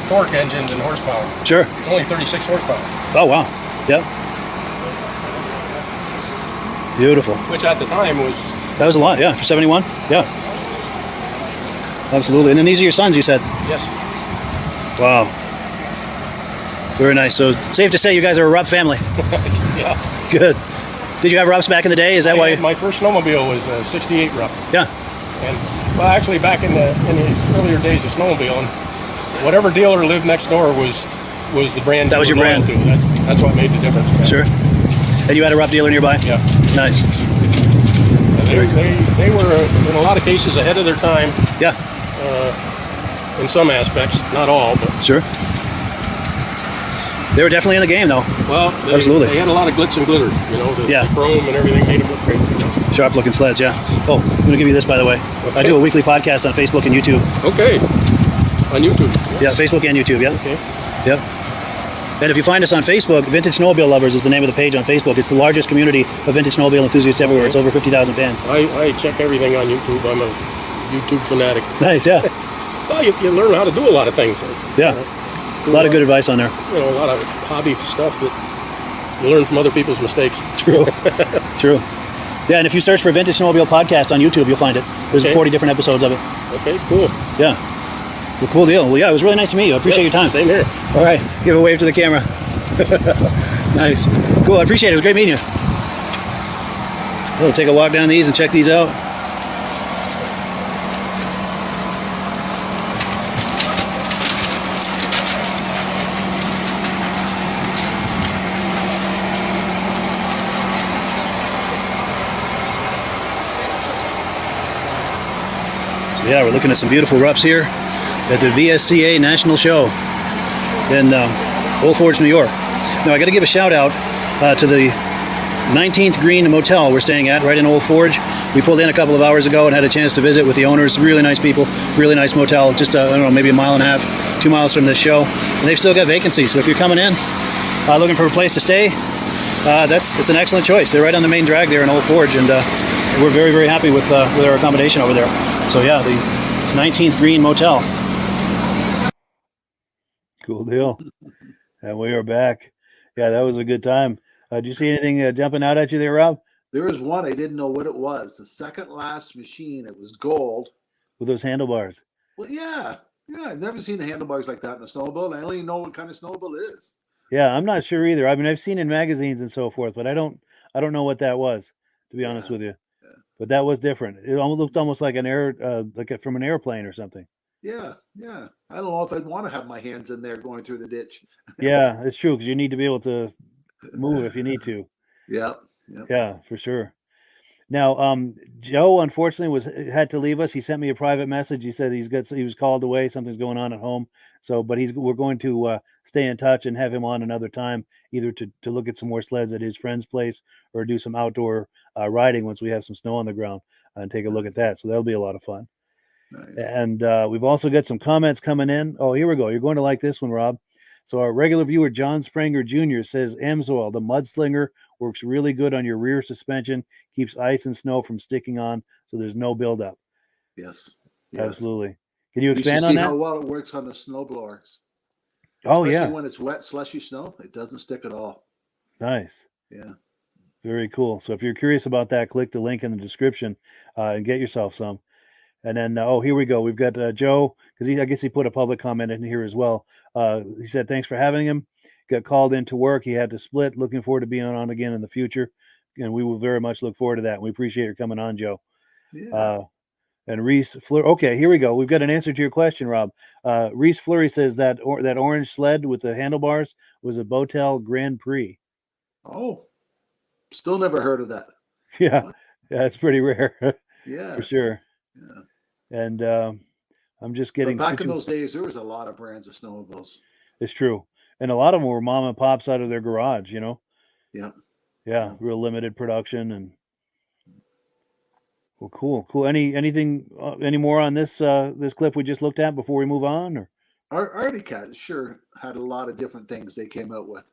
torque engine than horsepower. Sure. It's only 36 horsepower. Oh, wow. Yep. Beautiful. Which at the time was... That was a lot, yeah, for 71. Yeah. Absolutely. And then these are your sons, you said? Yes. Wow. Very nice. So safe to say you guys are a Rupp family. Yeah. Good. Did you have Rupps back in the day? Is that why? My first snowmobile was a 68 Rupp. Yeah. And, well, actually back in the earlier days of snowmobiling, whatever dealer lived next door was the brand. That was your brand. To. That's what made the difference. Yeah. Sure. And you had a Rupp dealer nearby? Yeah. Nice. And they were in a lot of cases ahead of their time. Yeah. in some aspects, not all, but Sure. They were definitely in the game, though. well, Absolutely. They had a lot of glitz and glitter, you know, the Yeah. chrome and everything made them look great. Sharp looking sleds, yeah. Oh, I'm going to give you this, by the way. I do a weekly podcast on Facebook and YouTube. Okay, on YouTube. Yeah, Facebook and YouTube, yeah. Okay. Yep. And if you find us on Facebook, Vintage Snowmobile Lovers is the name of the page on Facebook. It's the largest community of vintage snowmobile enthusiasts everywhere. It's over 50,000 fans. I check everything on YouTube. I'm a YouTube fanatic. Nice, yeah. Well, you learn how to do a lot of things. Yeah. A lot of good advice on there. You know, a lot of hobby stuff that you learn from other people's mistakes. True. True. Yeah, and if you search for Vintage Snowmobile Podcast on YouTube, you'll find it. There's Okay. 40 different episodes of it. Okay, cool. Yeah. Well, cool deal. Well, yeah, it was really nice to meet you. I appreciate Yes, your time. Same here. All right. Give a wave to the camera. Nice. Cool. I appreciate it. It was great meeting you. We'll take a walk down these and check these out. So yeah, we're looking at some beautiful rups here at the VSCA National Show in Old Forge, New York. Now I got to give a shout out to the 19th Green Motel we're staying at right in Old Forge. We pulled in a couple of hours ago and had a chance to visit with the owners. Really nice people, really nice motel. Just I don't know, maybe a mile and a half, 2 miles from this show, and they've still got vacancies. So if you're coming in looking for a place to stay, it's an excellent choice. They're right on the main drag there in Old Forge, and we're very, very happy with our accommodation over there. So yeah, the 19th Green Motel. Cool deal. And we are back. Yeah, that was a good time. Did you see anything jumping out at you there, Rob? There was one I didn't know what it was. The second last machine, it was gold. With those handlebars. Well, yeah. I've never seen the handlebars like that in a snowmobile. And I don't even know what kind of snowmobile it is. Yeah, I'm not sure either. I mean, I've seen in magazines and so forth, but I don't know what that was, to be honest with you. Yeah. But that was different. It looked almost like from an airplane or something. Yeah. I don't know if I'd want to have my hands in there going through the ditch. Yeah, it's true, because you need to be able to move if you need to. Yep. Yeah, for sure. Now, Joe unfortunately had to leave us. He sent me a private message. He said he was called away. Something's going on at home. So, but we're going to stay in touch and have him on another time, either to look at some more sleds at his friend's place or do some outdoor riding once we have some snow on the ground and take a look at that. So that'll be a lot of fun. Nice. And we've also got some comments coming in. Oh, here we go. You're going to like this one, Rob. So our regular viewer, John Springer Jr., says Amsoil, the Mudslinger, works really good on your rear suspension, keeps ice and snow from sticking on, so there's no buildup. Yes. Absolutely. Can you You should expand on see that? how well it works on the snowblowers. Oh, Especially yeah. when it's wet, slushy snow, it doesn't stick at all. Nice. Yeah. Very cool. So if you're curious about that, click the link in the description and get yourself some. And then, here we go. We've got Joe, because I guess he put a public comment in here as well. He said, thanks for having him. Got called into work. He had to split. Looking forward to being on again in the future. And we will very much look forward to that. We appreciate your coming on, Joe. Yeah. And Reese Fleury. Okay, here we go. We've got an answer to your question, Rob. Reese Fleury says that that orange sled with the handlebars was a Botel Grand Prix. Oh, still never heard of that. Yeah, it's pretty rare. Yeah. For sure. Yeah. And I'm just getting But back in those days, there was a lot of brands of snowmobiles. It's true. And a lot of them were mom and pops out of their garage, you know? Yeah. Yeah, real limited production. And well, cool. Any more on this clip we just looked at before we move on? Or Arctic Cat sure had a lot of different things they came out with.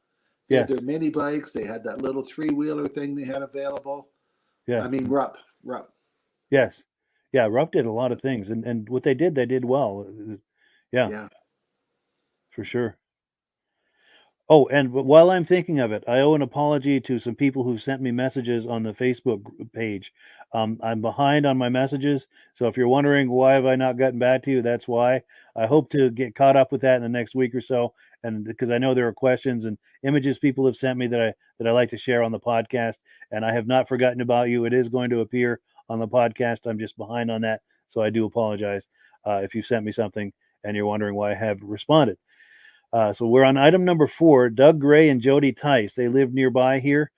They yes, had their mini bikes. They had that little 3-wheeler thing they had available. yeah, I mean, Rupp. yes, yeah. Rupp did a lot of things, and what they did well. Yeah, for sure. Oh, and while I'm thinking of it, I owe an apology to some people who sent me messages on the Facebook page. I'm behind on my messages, so if you're wondering why have I not gotten back to you, that's why. I hope to get caught up with that in the next week or so, and because I know there are questions and images people have sent me that I like to share on the podcast, and I have not forgotten about you. It is going to appear on the podcast. I'm just behind on that, so I do apologize if you sent me something and you're wondering why I haven't responded. So we're on item number 4, Doug Gray and Jody Tice. They live nearby here.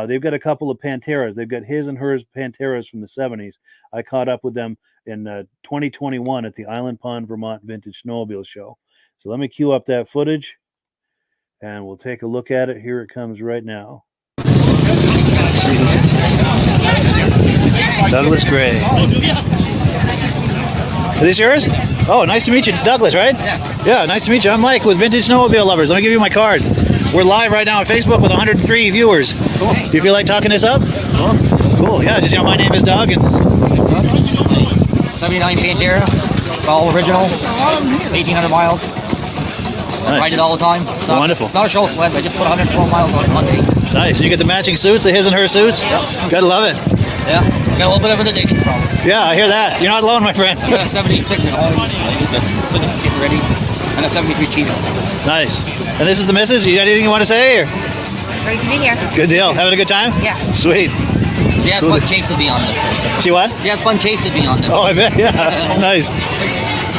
They've got a couple of Panteras. They've got his and hers Panteras from the 70s. I caught up with them in 2021 at the Island Pond, Vermont Vintage Snowmobile Show. So let me cue up that footage, and we'll take a look at it. Here it comes right now. Douglas Gray. Is this yours? Oh, nice to meet you, Douglas, right? Yeah, nice to meet you. I'm Mike with Vintage Snowmobile Lovers. Let me give you my card. We're live right now on Facebook with 103 viewers. Cool. Do you feel like talking this up? Cool. Yeah, just, my name is Doug. And 79 Pantera. It's all original. 1,800 miles. I ride it all the time. Wonderful. It's not a show sled. I just put 112 miles on it Monday. Nice. You get the matching suits, the his and her suits? Yep. Gotta love it. Yeah. I got a little bit of an addiction problem. Yeah, I hear that. You're not alone, my friend. I got a 76 at home. I need to finish getting ready. And a 73 Cheeto. Nice. And this is the missus. You got anything you want to say? Or? Great to be here. Good deal. Having a good time? Yeah. Sweet. She has fun chasing me on this. See what? She has fun chasing me on this. Oh, I bet. Yeah. Nice.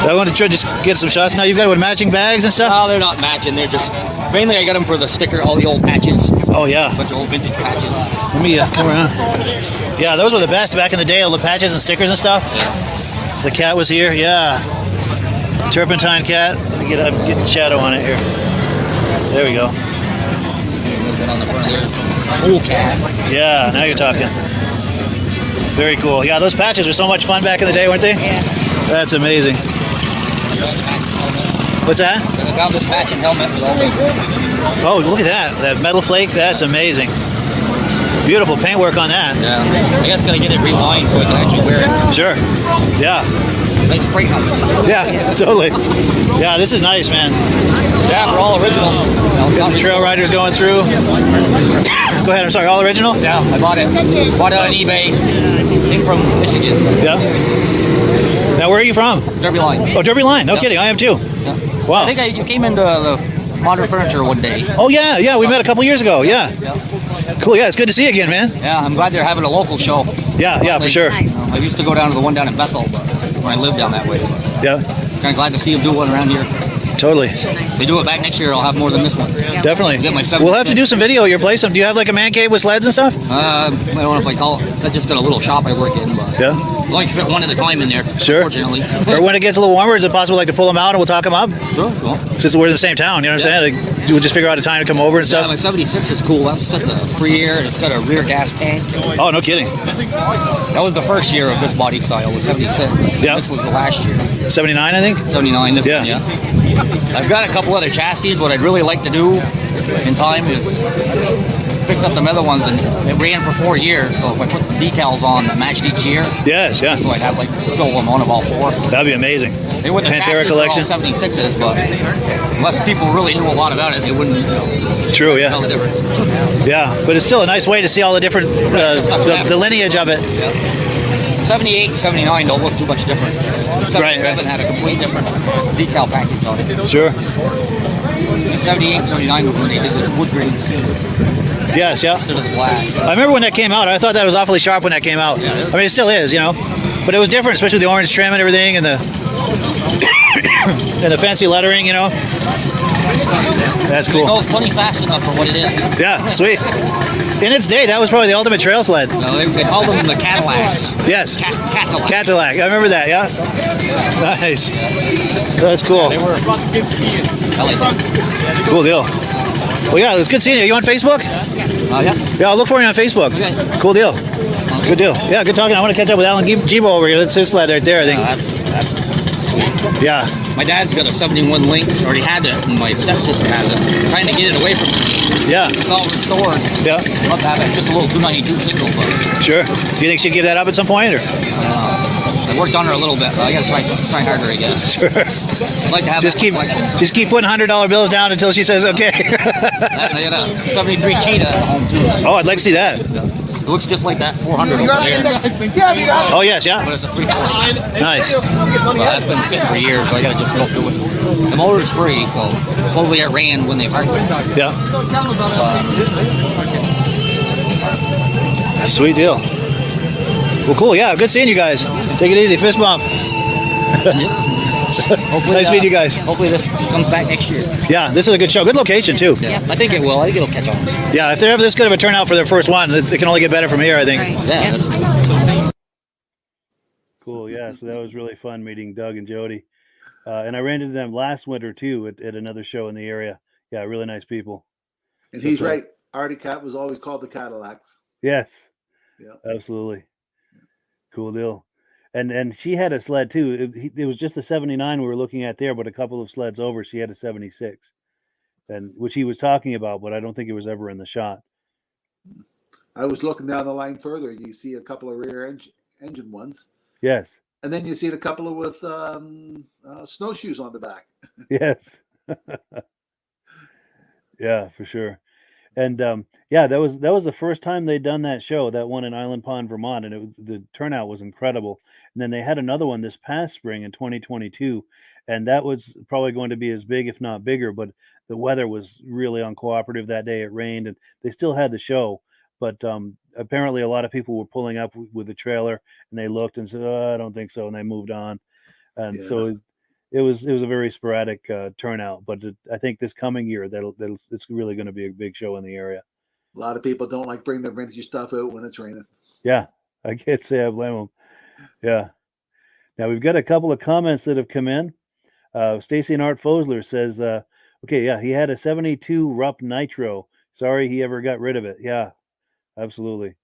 I want to try to just get some shots. Now you've got with matching bags and stuff? No, they're not matching. They're just... Mainly I got them for the sticker, all the old patches. Oh, yeah. A bunch of old vintage patches. Let me come around. Yeah, those were the best back in the day, all the patches and stickers and stuff. Yeah. The cat was here. Yeah. Turpentine cat. Let me get shadow on it here. There we go. There's one on the front there. Cool cat. Yeah, now you're talking. Very cool. Yeah, those patches were so much fun back in the day, weren't they? Yeah. That's amazing. What's that? I found this patch and helmet with all the... Oh, look at that. That metal flake. That's amazing. Beautiful paintwork on that. Yeah. I guess I gotta get it relined so I can actually wear it. Sure. Yeah. Nice spray helmet. Yeah, totally. Yeah, this is nice, man. Yeah, for all original. Got some trail riders going through. Go ahead, I'm sorry, all original? Yeah, I bought it. Bought it on eBay. Came from Michigan. Yeah. Now, where are you from? Derby Line. Oh, Derby Line. No kidding, I am too. Yeah. Wow. I think you came into the Modern Furniture one day. Oh, yeah, we met a couple years ago, yeah. Cool, yeah, it's good to see you again, man. Yeah, I'm glad they're having a local show. Yeah, for sure. Nice. I used to go down to the one down in Bethel, but when I lived down that way. Yeah, Kind of glad to see them do one around here. totally. If they do it back next year, I'll have more than this one. Definitely. Get my We'll have to do some video at your place. Do you have like a man cave with sleds and stuff? I don't know if I call it. I just got a little shop I work in, but Yeah. I only fit one at a time in there. Sure. Unfortunately. Or when it gets a little warmer, is it possible like to pull them out and we'll talk them up? Sure, cool. Since we're in the same town, you know what I'm saying? Like, we'll just figure out a time to come over and Yeah, stuff. my 76 is cool. That's got the free air and it's got a rear gas tank. Oh, no kidding. That was the first year of this body style, was 76. Yeah. This was the last year. 79, I think? 79, this Yeah. one, yeah. I've got a couple other chassis. What I'd really like to do in time is fix up the other ones, and it ran for 4 years, so if I put the decals on that matched each year, Yes, yeah. so I'd have like show them one of all four. That'd be amazing. They wouldn't have Pantera chassis for all collection. 76s, but unless people really knew a lot about it, they wouldn't True, tell the yeah. difference. Yeah, but it's still a nice way to see all the different, the lineage of it. 78 and 79 don't look too much different. 77 Right. had a complete different decal package on it. Sure. 78 and 79 was when they did this wood grain seal. Yes, yeah. Instead of this black. I remember when that came out. I thought that was awfully sharp when that came out. Yeah. I mean, it still is, but it was different, especially the orange trim and everything, and the and the fancy lettering, That's It cool. goes plenty fast enough for what it is. Yeah, sweet. In its day, that was probably the ultimate trail sled. No, they called them the Cadillacs. Yes. Cadillac. Cadillac. I remember that, yeah. Nice. That's cool. They were. I like them. Cool deal. Well, yeah, it was good seeing you. Are you on Facebook? Yeah. Yeah, I'll look for you on Facebook. Okay. Cool deal. Good deal. Yeah, good talking. I want to catch up with Alan Gibo over here. That's his sled right there, I think. That's sweet. Yeah. My dad's got a 71 Lynx, or he had it, and my stepsister has it. Trying to get it away from me. Yeah. It's all restored. Yeah. Love to have it. Just a little 292 single, but Sure. Do you think she'd give that up at some point, or? I worked on her a little bit, but I gotta try harder, I guess. Sure. I'd like to have Just that collection. keep putting $100 bills down until she says okay. I got a 73 Cheetah at home, too. Oh, I'd like to see that. It looks just like that 400 over there, Oh yes, but yeah. it's a 340. Nice. Well, that's been sitting for years, so I gotta just go through it. The motor is free, so supposedly it ran when they parked it. Yeah. Sweet deal. Well, cool. Yeah, good seeing you guys. Take it easy. Fist bump. Hopefully, Nice meeting you guys. Hopefully this comes back next year. Yeah, this is a good show. Good location too. Yeah, I think it will. I think it'll catch on. Yeah, if they're ever this good of a turnout for their first one, it can only get better from here, I think. Right. Yeah. Cool. Yeah. So that was really fun meeting Doug and Jody. And I ran into them last winter too at another show in the area. Yeah, really nice people. And he's right. Artie Cat was always called the Cadillacs. Yes. Yeah. Absolutely. Cool deal. And she had a sled too. It was just the 79 we were looking at there, but a couple of sleds over, she had a 76, and which he was talking about, but I don't think it was ever in the shot. I was looking down the line further. You see a couple of rear engine ones. Yes. And then you see a couple of with snowshoes on the back. Yes. Yeah, for sure. And yeah, that was the first time they'd done that show, that one in Island Pond, Vermont, and the turnout was incredible. And then they had another one this past spring in 2022, and that was probably going to be as big, if not bigger. But the weather was really uncooperative that day. It rained, and they still had the show, but apparently a lot of people were pulling up with the trailer, and they looked and said, "Oh, I don't think so," and they moved on. And so it was a very sporadic turnout, but I think this coming year it's really going to be a big show in the area. A lot of people don't like bringing their vintage stuff out when it's raining. Yeah, I can't say I blame them. Yeah. Now we've got a couple of comments that have come in. Stacy and Art Fosler says, okay, yeah, he had a 72 Rupp Nitro. Sorry he ever got rid of it. Yeah, absolutely.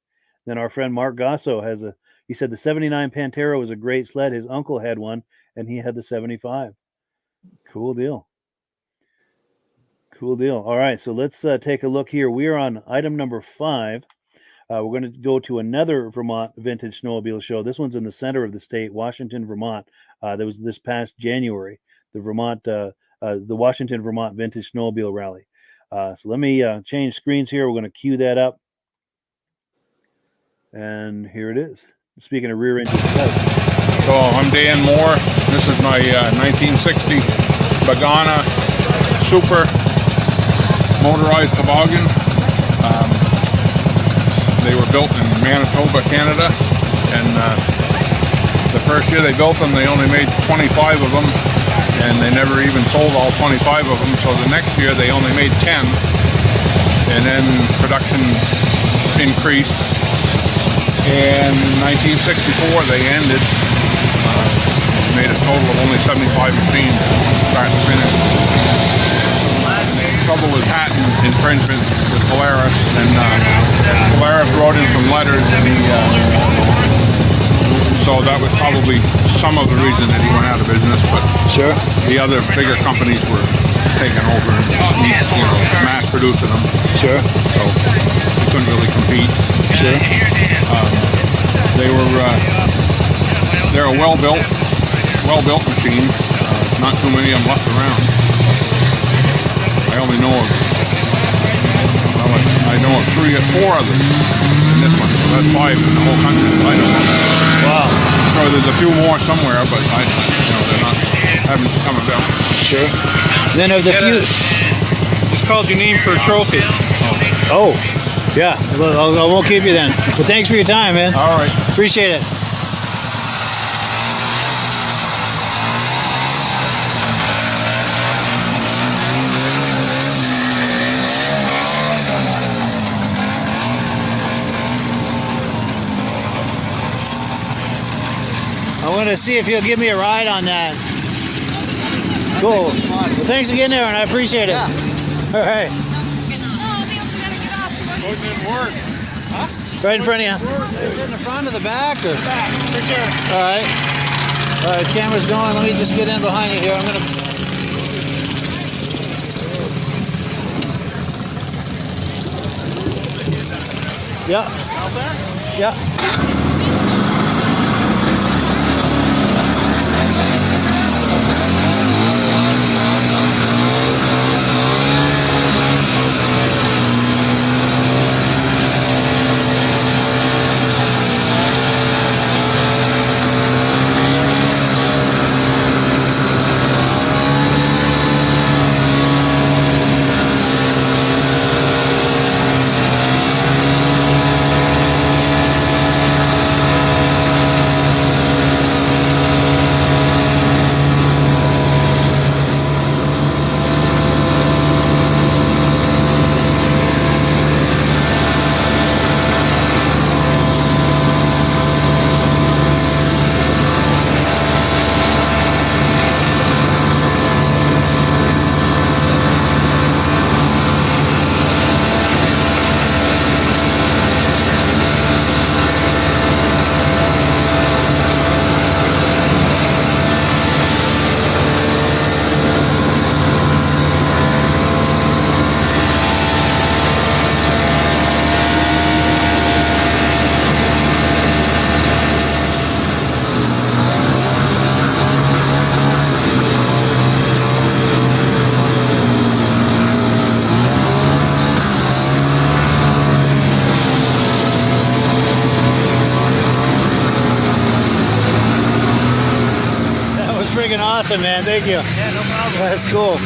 Then our friend Mark Gasso he said the 79 Pantera was a great sled. His uncle had one, and he had the 75. Cool deal. Cool deal. All right, so let's take a look here. We are on item number 5. We're going to go to another Vermont Vintage Snowmobile show. This one's in the center of the state, Washington, Vermont. That was this past January, the Washington, Vermont Vintage Snowmobile Rally. So let me change screens here. We're going to cue that up. And here it is. Speaking of rear engine sleds. So I'm Dan Moore. This is my 1960 Bagana Super motorized toboggan. They were built in Manitoba, Canada, and the first year they built them, they only made 25 of them, and they never even sold all 25 of them. So the next year they only made 10, and then production increased. And in 1964 they ended. Made a total of only 75 machines, start to finish. Trouble with patent infringement with Polaris, and Polaris wrote in some letters, and so that was probably some of the reason that he went out of business. But Sure. the other bigger companies were taking over and mass producing them. Sure. So we couldn't really compete. Sure. They're a well-built machine. Not too many of them left around. I only know of, I know of 3 or 4 others in this one. So that's 5 in the whole country. I don't know. Wow. I'm sure there's a few more somewhere, but they're not, haven't come about. Sure. Then of the few. It's called your name for a trophy. Oh, yeah. Well, I won't keep you then. But thanks for your time, man. All right. Appreciate it. I'm going to see if he'll give me a ride on that. Cool. Well, thanks again, Aaron. I appreciate it. All right. Right in front of you. Is it in the front or the back? Or? Back, for sure. All right. All right, camera's going. Let me just get in behind you here. I'm going to... Yeah. Yeah. awesome, man. Thank you. Yeah, no problem. That's cool.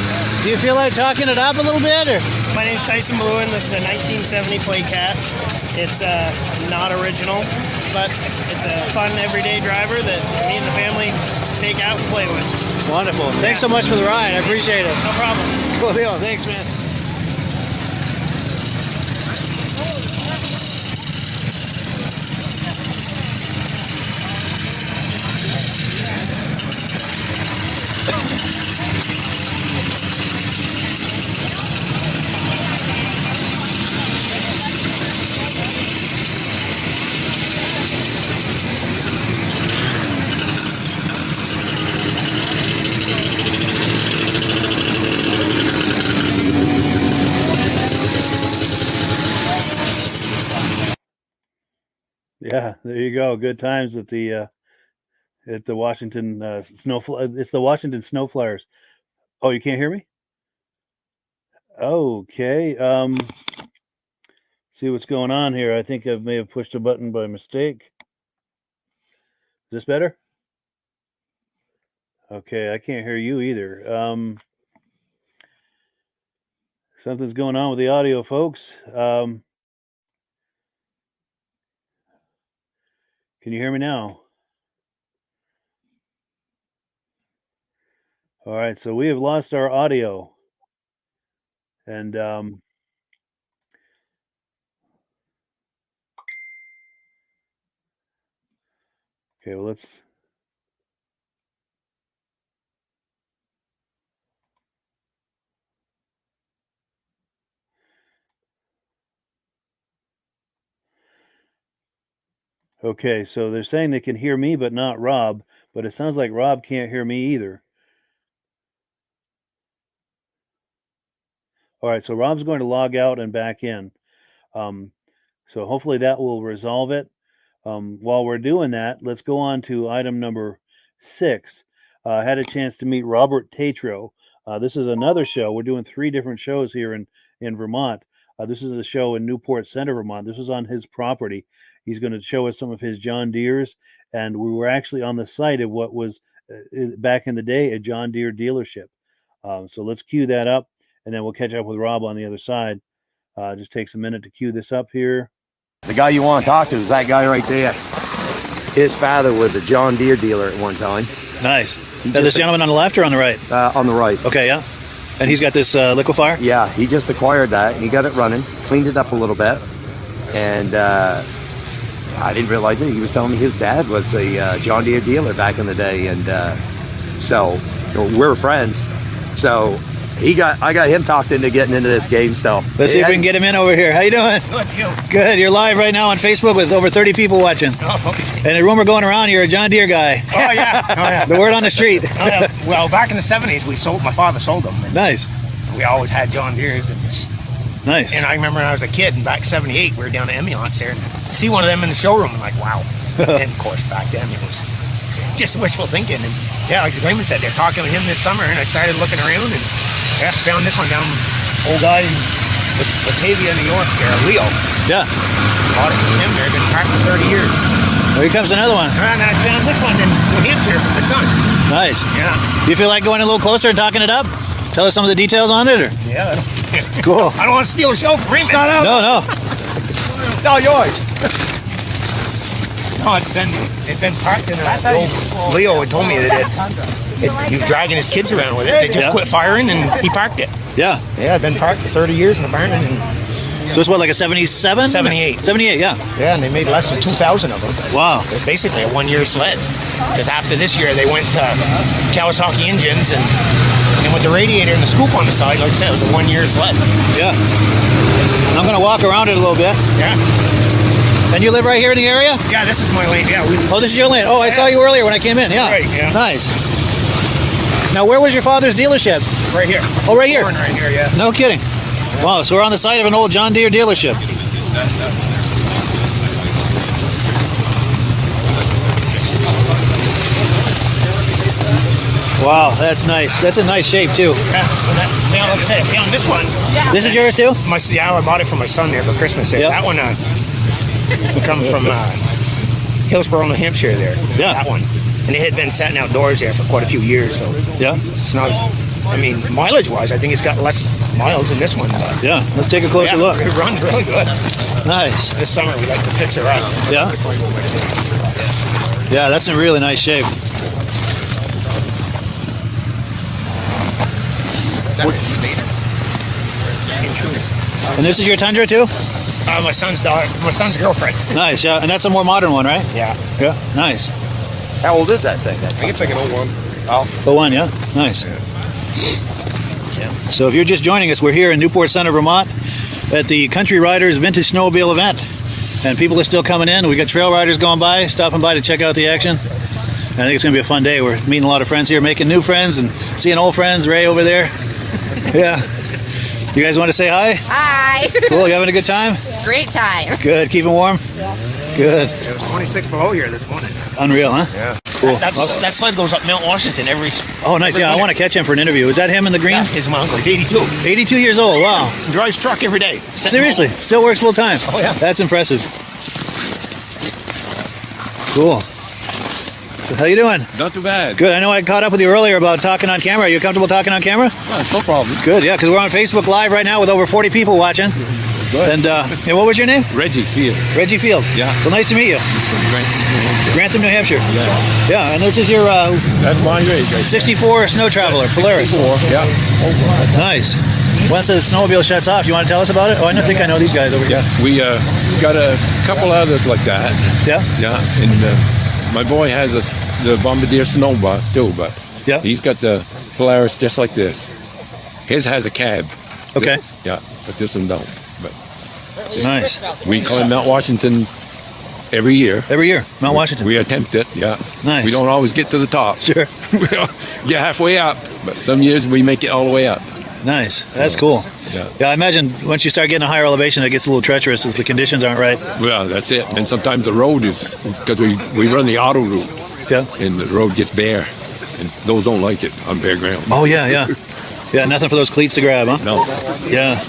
Do you feel like talking it up a little bit, or? My name's Tyson Balloon. This is a 1970 plate cat. It's not original, but it's a fun everyday driver that me and the family take out and play with. Wonderful. Thanks so much for the ride. I appreciate it. No problem. Cool deal. Thanks, man. Yeah, there you go. Good times at the Washington it's the Washington Snow Flyers. Oh, you can't hear me? Okay. See what's going on here. I think I may have pushed a button by mistake. Is this better? Okay, I can't hear you either. Something's going on with the audio, folks. Can you hear me now? All right, so we have lost our audio. And okay, well, let's okay, so they're saying they can hear me but not Rob, but it sounds like Rob can't hear me either. All right, so Rob's going to log out and back in. So hopefully that will resolve it. While we're doing that, let's go on to item number 6. I had a chance to meet Robert Tatro. This is another show. We're doing 3 different shows here in Vermont. This is a show in Newport Center, Vermont. This is on his property. He's going to show us some of his John Deeres, and we were actually on the site of what was back in the day a John Deere dealership. So let's cue that up, and then we'll catch up with Rob on the other side. Just takes a minute to cue this up here. The guy you want to talk to is that guy right there. His father was a John Deere dealer at one time. Nice. Now, this gentleman on the left or on the right? On the right. Okay, yeah. And he's got this liquefier? Yeah, he just acquired that. He got it running, cleaned it up a little bit, and I didn't realize it. He was telling me his dad was a John Deere dealer back in the day, and so we're friends. So I got him talked into getting into this game. So let's see if we can get him in over here. How you doing? Good, you. Good. You're live right now on Facebook with over 30 people watching. Oh, okay. And the rumor going around, you're a John Deere guy. Oh yeah. Oh yeah. The word on the street. Oh, yeah. Well, back in the '70s, my father sold them. Nice. We always had John Deeres. Nice. And I remember when I was a kid, and back in '78, we were down at Emulance there, and see one of them in the showroom, and like, wow. And of course, back then it was just wishful thinking. And yeah, like Raymond said, they're talking to him this summer, and I started looking around, and yeah, found this one down. Old guy in Batavia, New York, Leo. Yeah. Bought it from him there. Been parked for 30 years. Well, here comes another one. And I found this one in New Hampshire for my son. Nice. Yeah. Do you feel like going a little closer and talking it up? Tell us some of the details on it, or? Yeah. Cool. I don't want to steal the show from Raymond. No. It's all yours. No, it's been parked in Leo had told me that he was dragging his kids around with it. They just quit firing and he parked it. Yeah. Yeah, I've been parked for 30 years in the barn. So it's what, like a 77? 78. 78, yeah. Yeah, and they made less than 2,000 of them. Wow. It's basically a one-year sled. Because after this year, they went to Kawasaki engines and with the radiator and the scoop on the side, like I said, it was a one-year sled. Yeah. I'm going to walk around it a little bit. Yeah. And you live right here in the area? Yeah, this is my lane. Yeah. Oh, this is your lane. Oh, I saw you earlier when I came in. Yeah. Right, yeah. Nice. Now, where was your father's dealership? Right here. Oh, right here. Right here, yeah. No kidding. Wow, so we're on the site of an old John Deere dealership. Wow, that's nice. That's a nice shape, too. Yeah, like I said, I found this one. This is yours, too? Yeah, I bought it for my son there for Christmas. Yep. That one comes from Hillsborough, New Hampshire there. Yeah. That one. and it had been sitting outdoors there for quite a few years. So Yeah. it's not. I mean, mileage-wise, I think it's got less miles than this one. But Yeah. Let's take a closer look. It runs really good. Nice. This summer, we like to fix her up. Yeah. Yeah, that's in really nice shape. And this is your Tundra too? My son's daughter, my son's girlfriend. Nice, yeah. And that's a more modern one, right? Yeah. Yeah. Nice. How old is that thing? I think it's like an 01. The one, yeah. Nice. So if you're just joining us, we're here in Newport Center, Vermont at the Country Riders Vintage Snowmobile event. And people are still coming in. We got trail riders going by, stopping by to check out the action. And I think it's going to be a fun day. We're meeting a lot of friends here, making new friends and seeing old friends. Ray over there. Yeah. You guys want to say hi? Hi. Cool. You having a good time? Great time. Good. Keeping warm? Good. It was 26 below here this morning. Unreal, huh? Yeah. Cool. That sled goes up Mount Washington every. Oh, nice. Yeah, I want to catch him for an interview. Is that him in the green? Yeah, he's my uncle. He's 82. 82 years old. Wow. Drives truck every day. Seriously, still works full time. Oh, yeah. That's impressive. Cool. So how you doing? Not too bad. Good. I know I caught up with you earlier about talking on camera. Are you comfortable talking on camera? No problem. Good. Yeah, because we're on Facebook Live right now with over 40 people watching. Good. And what was your name? Reggie Field. Reggie Field. Yeah. Well, nice to meet you. Grantham, New Hampshire. Yeah. Yeah, and this is your That's my race. 64 Snow Traveler, Polaris. 64. Yeah. Nice. Once the snowmobile shuts off, you want to tell us about it? Oh, I don't think I know these guys over here. Yeah. We got a couple others like that. Yeah. Yeah. And my boy has the Bombardier Snow Bus too, but Yeah. he's got the Polaris just like this. His has a cab. Okay. Yeah, but this one don't. But Nice. we climb Mount Washington every year. Every year, Mount Washington. We attempt it, yeah. Nice. We don't always get to the top. Sure. We get halfway up, but some years we make it all the way up. Nice. That's cool. Yeah. Yeah, I imagine once you start getting a higher elevation, it gets a little treacherous if the conditions aren't right. Well, that's it. And sometimes the road is, because we run the auto route, Yeah. and the road gets bare, and those don't like it on bare ground. Oh, yeah, yeah. Yeah, nothing for those cleats to grab, huh? No. Yeah.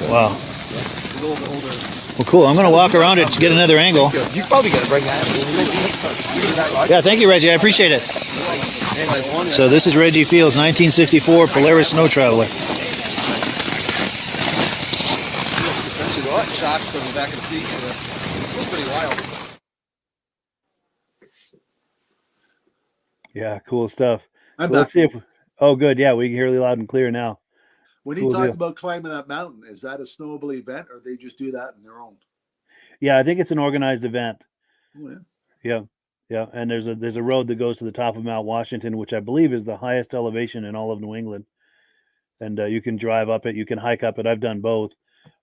Wow. Well, cool. I'm going to walk around it to get another angle. You probably got to bring that. Yeah, thank you, Reggie. I appreciate it. So this is Reggie Field's 1964 Polaris Snow Traveler. Shocks going back and seat. It's pretty wild. Yeah, cool stuff. I'm So let's back. see if... Oh, good. Yeah, we can hear you loud and clear now. When he Cool talks deal. about climbing that mountain, is that a snowmobile event or they just do that on their own? Yeah, I think it's an organized event. Oh, yeah. Yeah, yeah. And there's a road that goes to the top of Mount Washington, which I believe is the highest elevation in all of New England. And you can drive up it, you can hike up it. I've done both.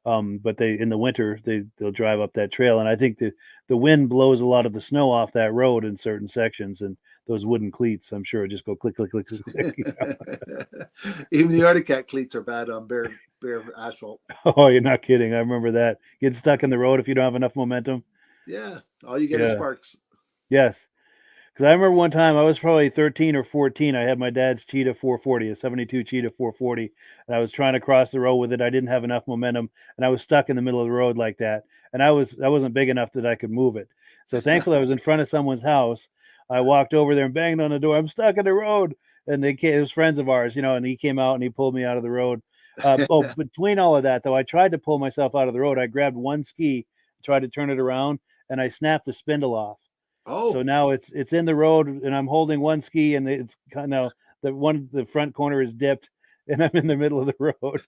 But in the winter they'll drive up that trail, and I think the wind blows a lot of the snow off that road in certain sections, and those wooden cleats, I'm sure, just go click click click click. You know? Even the Arctic Cat cleats are bad on bare asphalt. Oh, you're not kidding. I remember that. Get stuck in the road if you don't have enough momentum. Yeah, all you get is Yeah. sparks. Yes. Because I remember one time I was probably 13 or 14. I had my dad's Cheetah 440, a 72 Cheetah 440, and I was trying to cross the road with it. I didn't have enough momentum, and I was stuck in the middle of the road like that. And I wasn't big enough that I could move it. So thankfully, I was in front of someone's house. I walked over there and banged on the door. I'm stuck in the road, and they came. It was friends of ours, and he came out and he pulled me out of the road. Between all of that, though, I tried to pull myself out of the road. I grabbed one ski, tried to turn it around, and I snapped the spindle off. Oh, So now it's in the road, and I'm holding one ski, and it's kind of the front corner is dipped, and I'm in the middle of the road.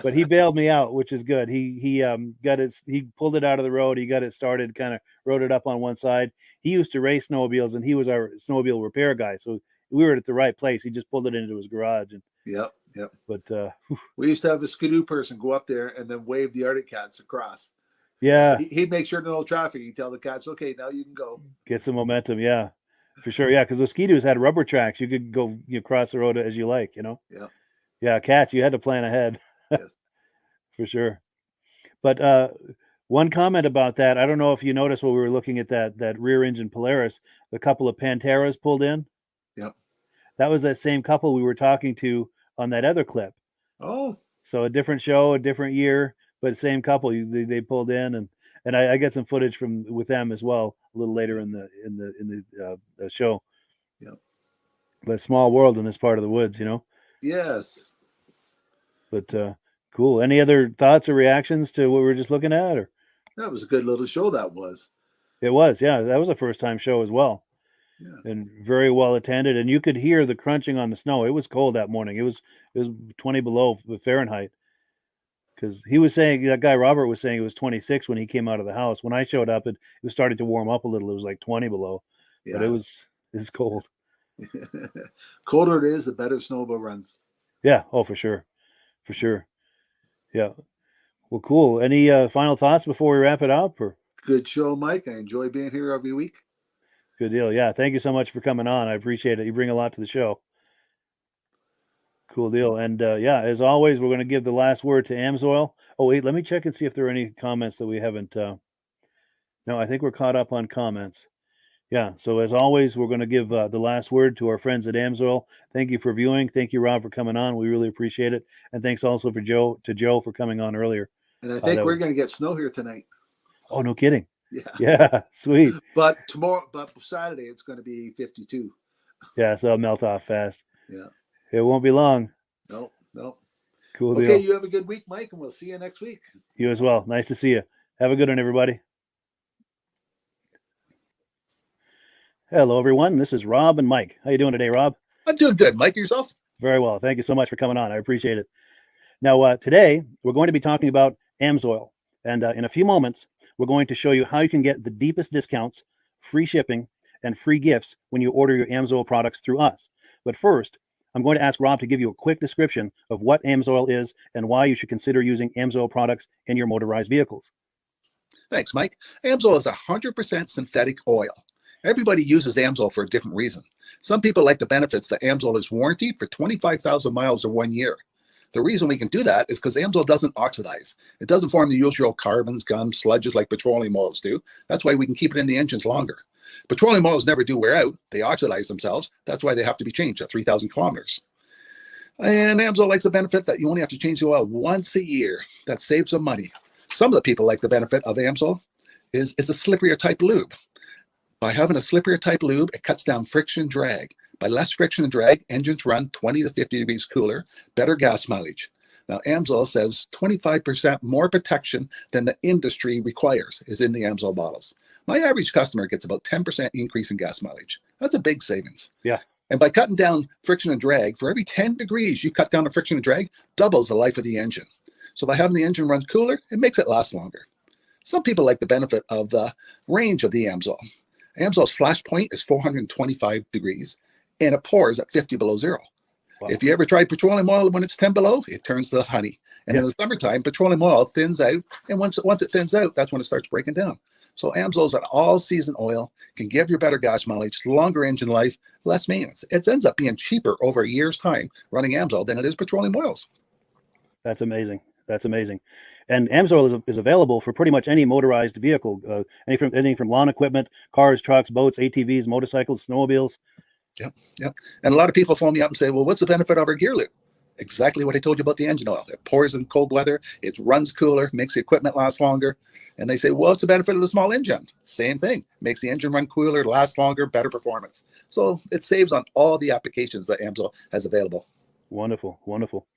But he bailed me out, which is good. He got it. He pulled it out of the road. He got it started, kind of rode it up on one side. He used to race snowmobiles, and he was our snowmobile repair guy. So we were at the right place. He just pulled it into his garage. And yep. but We used to have a Skiroule person go up there and then wave the Arctic Cats across. yeah, He'd make sure to no traffic. He'd tell the cats, "Okay, now you can go." get some momentum. Yeah, for sure. Yeah, because those Ski-Doos had rubber tracks. You could go cross the road as you like. Yeah. Yeah, cats. You had to plan ahead. Yes. For sure. But one comment about that, I don't know if you noticed when we were looking at that rear engine Polaris, the couple of Panteras pulled in. Yep. That was that same couple we were talking to on that other clip. Oh, So a different show, a different year, but same couple. They pulled in, and and I get some footage with them as well a little later in the show. Yeah. But small world in this part of the woods, you know. Yes. But cool. Any other thoughts or reactions to what we were just looking at? Or That was a good little show. That was. it was, yeah. That was a first time show as well. Yeah. And very well attended, and you could hear the crunching on the snow. It was cold that morning. It was 20 below Fahrenheit, because he was saying, that guy Robert was saying it was 26 when he came out of the house. When I showed up, it was starting to warm up a little. It was like 20 below, but it's cold. Colder it is, the better snowmobile runs. Yeah, oh for sure. Yeah, well, cool. Any final thoughts before we wrap it up? Or Good show, Mike. I enjoy being here every week. good deal. Yeah, thank you so much for coming on. I appreciate it. You bring a lot to the show. Cool deal. And yeah, as always, we're going to give the last word to Amsoil. Oh wait, let me check and see if there are any comments that we haven't. No, I think we're caught up on comments. Yeah. So as always, we're going to give the last word to our friends at Amsoil. Thank you for viewing. Thank you, Rob, for coming on. We really appreciate it. And thanks also to Joe for coming on earlier. And I think we're going to get snow here tonight. Oh, no kidding. Yeah. Yeah. Sweet. But Saturday, it's going to be 52. Yeah. So it'll melt off fast. Yeah. It won't be long. No. Cool deal. Okay. You have a good week, Mike, and we'll see you next week. You as well. Nice to see you. Have a good one, everybody. Hello, everyone. This is Rob and Mike. How you doing today, Rob? I'm doing good. Mike, yourself? Very well. Thank you so much for coming on. I appreciate it. Now, today, we're going to be talking about Amsoil. And in a few moments, we're going to show you how you can get the deepest discounts, free shipping, and free gifts when you order your Amsoil products through us. But first, I'm going to ask Rob to give you a quick description of what Amsoil is and why you should consider using Amsoil products in your motorized vehicles. Thanks, Mike. Amsoil is 100% synthetic oil. Everybody uses Amsoil for a different reason. Some people like the benefits that Amsoil is warranted for 25,000 miles or 1 year. The reason we can do that is because Amsoil doesn't oxidize. It doesn't form the usual carbons, gums, sludges like petroleum oils do. That's why we can keep it in the engines longer. Petroleum oils never do wear out. They oxidize themselves. That's why they have to be changed at 3,000 kilometers. And Amsoil likes the benefit that you only have to change the oil once a year. That saves some money. Some of the people like the benefit of Amsoil is it's a slipperier type lube. By having a slipperier type lube, it cuts down friction and drag. By less friction and drag, engines run 20 to 50 degrees cooler, better gas mileage. Now, Amsoil says 25% more protection than the industry requires is in the Amsoil bottles. My average customer gets about 10% increase in gas mileage. That's a big savings. Yeah. And by cutting down friction and drag, for every 10 degrees you cut down the friction and drag, doubles the life of the engine. So by having the engine run cooler, it makes it last longer. Some people like the benefit of the range of the Amsoil. Amsoil's flash point is 425 degrees, and it pours at 50 below zero. Wow. If you ever tried petroleum oil when it's 10 below, it turns to honey. And in the summertime, petroleum oil thins out, and once it thins out, that's when it starts breaking down. So Amsoil's an all-season oil, can give you better gas mileage, longer engine life, less maintenance. It ends up being cheaper over a year's time running Amsoil than it is petroleum oils. That's amazing. That's amazing. And Amsoil is available for pretty much any motorized vehicle, anything from lawn equipment, cars, trucks, boats, ATVs, motorcycles, snowmobiles. Yep. And a lot of people phone me up and say, well, what's the benefit of our gear lube? Exactly what I told you about the engine oil. It pours in cold weather, it runs cooler, makes the equipment last longer. And they say, well, what's the benefit of the small engine? Same thing. Makes the engine run cooler, last longer, better performance. So it saves on all the applications that Amsoil has available. Wonderful.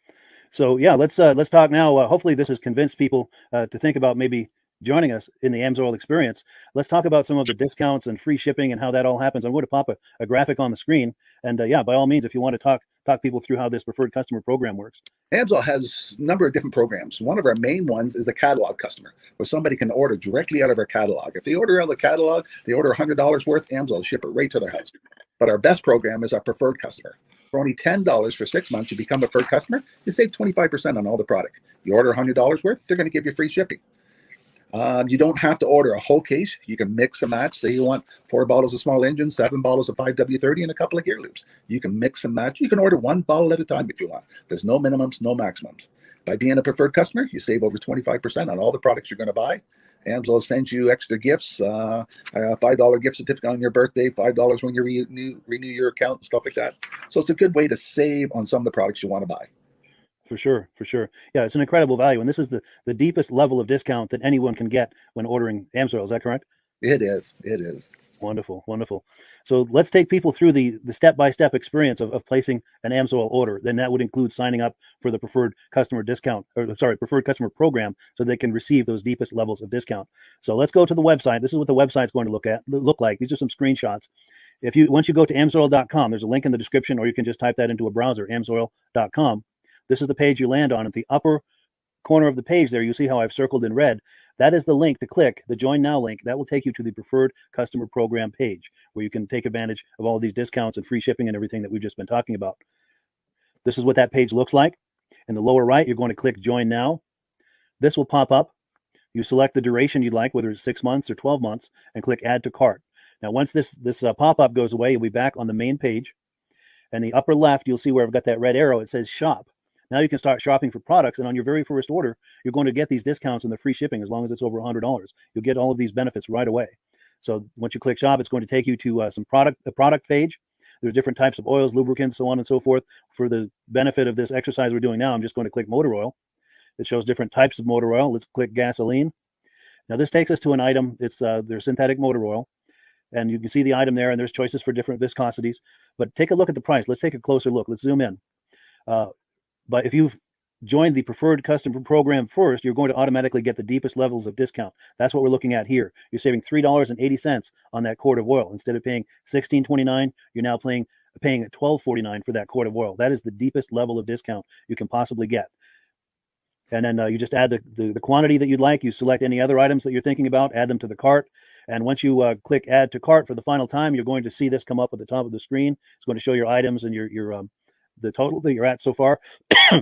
So yeah, let's talk now. Hopefully this has convinced people to think about maybe joining us in the Amsoil experience. Let's talk about some of the discounts and free shipping and how that all happens. I'm going to pop a graphic on the screen. And yeah, by all means, if you want to talk people through how this preferred customer program works. Amsoil has a number of different programs. One of our main ones is a catalog customer, where somebody can order directly out of our catalog. If they order out of the catalog, they order $100 worth, Amsoil will ship it right to their house. But our best program is our preferred customer. For only $10 for 6 months, you become a preferred customer, you save 25% on all the product. You order $100 worth, they're going to give you free shipping. You don't have to order a whole case. You can mix and match. Say you want 4 bottles of small engine, 7 bottles of 5W30, and a couple of gear loops. You can mix and match. You can order 1 bottle at a time if you want. There's no minimums, no maximums. By being a preferred customer, you save over 25% on all the products you're going to buy. Amsoil sends you extra gifts, a $5 gift certificate on your birthday, $5 when you renew your account and stuff like that. So it's a good way to save on some of the products you want to buy. For sure, for sure. Yeah, it's an incredible value, and this is the deepest level of discount that anyone can get when ordering AMSOIL. Is that correct? It is. It is. Wonderful, wonderful. So let's take people through the step-by-step experience of placing an AMSOIL order. Then that would include signing up for the preferred customer discount, or sorry, preferred customer program, so they can receive those deepest levels of discount. So let's go to the website. This is what the website's going to look like. These are some screenshots. Once you go to amsoil.com, there's a link in the description, or you can just type that into a browser, amsoil.com. This is the page you land on. At the upper corner of the page there, you see how I've circled in red. That is the link to click, the Join Now link. That will take you to the preferred customer program page, where you can take advantage of all these discounts and free shipping and everything that we've just been talking about. This is what that page looks like. In the lower right, you're going to click Join Now. This will pop up. You select the duration you'd like, whether it's 6 months or 12 months, and click Add to Cart. Now, once this pop-up goes away, you'll be back on the main page. And the upper left, you'll see where I've got that red arrow. It says Shop. Now you can start shopping for products, and on your very first order, you're going to get these discounts and the free shipping as long as it's over $100. You'll get all of these benefits right away. So once you click Shop, it's going to take you to the product page. There's different types of oils, lubricants, so on and so forth. For the benefit of this exercise we're doing now, I'm just going to click motor oil. It shows different types of motor oil. Let's click gasoline. Now this takes us to an item. It's their synthetic motor oil. And you can see the item there, and there's choices for different viscosities. But take a look at the price. Let's take a closer look. Let's zoom in. But if you've joined the preferred customer program first, you're going to automatically get the deepest levels of discount. That's what we're looking at here. You're saving $3.80 on that quart of oil. Instead of paying $16.29, you're now paying $12.49 for that quart of oil. That is the deepest level of discount you can possibly get. And then you just add the quantity that you'd like. You select any other items that you're thinking about, add them to the cart. And once you click Add to Cart for the final time, you're going to see this come up at the top of the screen. It's going to show your items and your the total that you're at so far.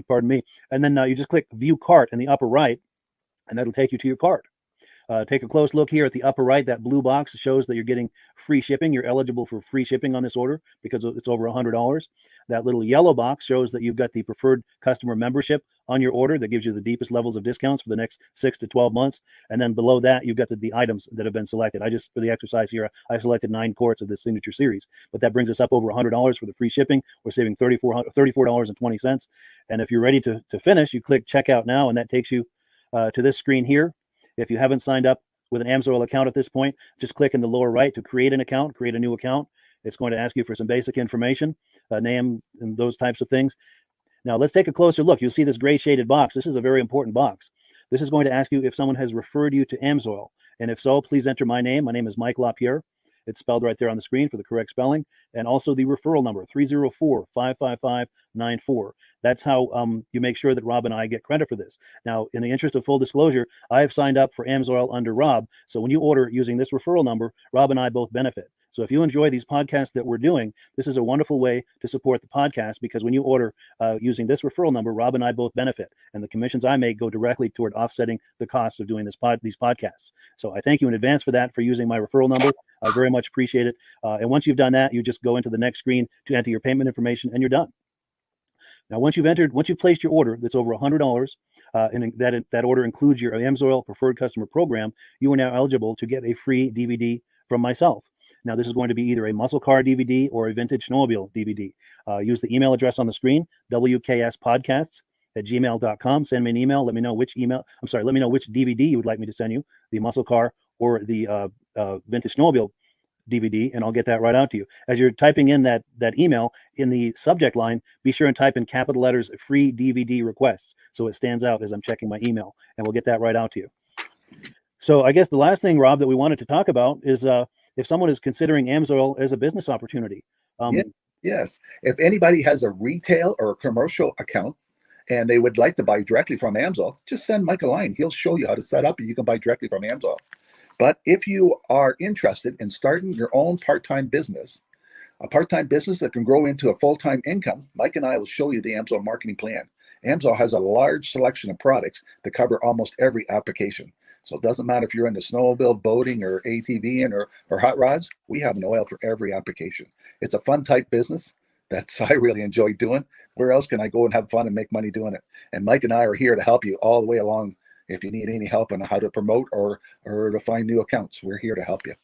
Pardon me. And then you just click View Cart in the upper right, and that'll take you to your cart. Take a close look here at the upper right. That blue box shows that you're getting free shipping. You're eligible for free shipping on this order because it's over $100. That little yellow box shows that you've got the preferred customer membership on your order that gives you the deepest levels of discounts for the next 6 to 12 months. And then below that, you've got the items that have been selected. For the exercise here, I selected 9 quarts of the signature series, but that brings us up over $100 for the free shipping. We're saving $34.20. And if you're ready to finish, you click Checkout Now, and that takes you to this screen here. If you haven't signed up with an AMSOIL account at this point, just click in the lower right to create an account, create a new account. It's going to ask you for some basic information, name and those types of things. Now let's take a closer look. You'll see this gray shaded box. This is a very important box. This is going to ask you if someone has referred you to AMSOIL. And if so, please enter my name. My name is Mike LaPierre. It's spelled right there on the screen for the correct spelling. And also the referral number, 304-555-94. That's how you make sure that Rob and I get credit for this. Now, in the interest of full disclosure, I have signed up for AMSOIL under Rob. So when you order using this referral number, Rob and I both benefit. So if you enjoy these podcasts that we're doing, this is a wonderful way to support the podcast, because when you order using this referral number, Rob and I both benefit. And the commissions I make go directly toward offsetting the cost of doing these podcasts. So I thank you in advance for that, for using my referral number. I very much appreciate it. And once you've done that, you just go into the next screen to enter your payment information, and you're done. Now, once you've placed your order that's over $100, and that order includes your AMSOIL preferred customer program, you are now eligible to get a free DVD from myself. Now, this is going to be either a muscle car DVD or a vintage snowmobile DVD. Use the email address on the screen, wkspodcasts@gmail.com. Send me an email. Let me know which DVD you would like me to send you, the muscle car or the vintage snowmobile DVD, and I'll get that right out to you. As you're typing in that email, in the subject line, be sure and type in capital letters, free DVD requests, so it stands out as I'm checking my email, and we'll get that right out to you. So I guess the last thing, Rob, that we wanted to talk about is if someone is considering AMSOIL as a business opportunity. Yes. If anybody has a retail or a commercial account and they would like to buy directly from AMSOIL, just send Mike a line. He'll show you how to set up, and you can buy directly from AMSOIL. But if you are interested in starting your own part-time business, a part-time business that can grow into a full-time income, Mike and I will show you the AMSOIL marketing plan. AMSOIL has a large selection of products that cover almost every application. So it doesn't matter if you're into snowmobile, boating, or ATVing, or hot rods, we have an oil for every application. It's a fun type business that's I really enjoy doing. Where else can I go and have fun and make money doing it? And Mike and I are here to help you all the way along. If you need any help on how to promote or to find new accounts, we're here to help you.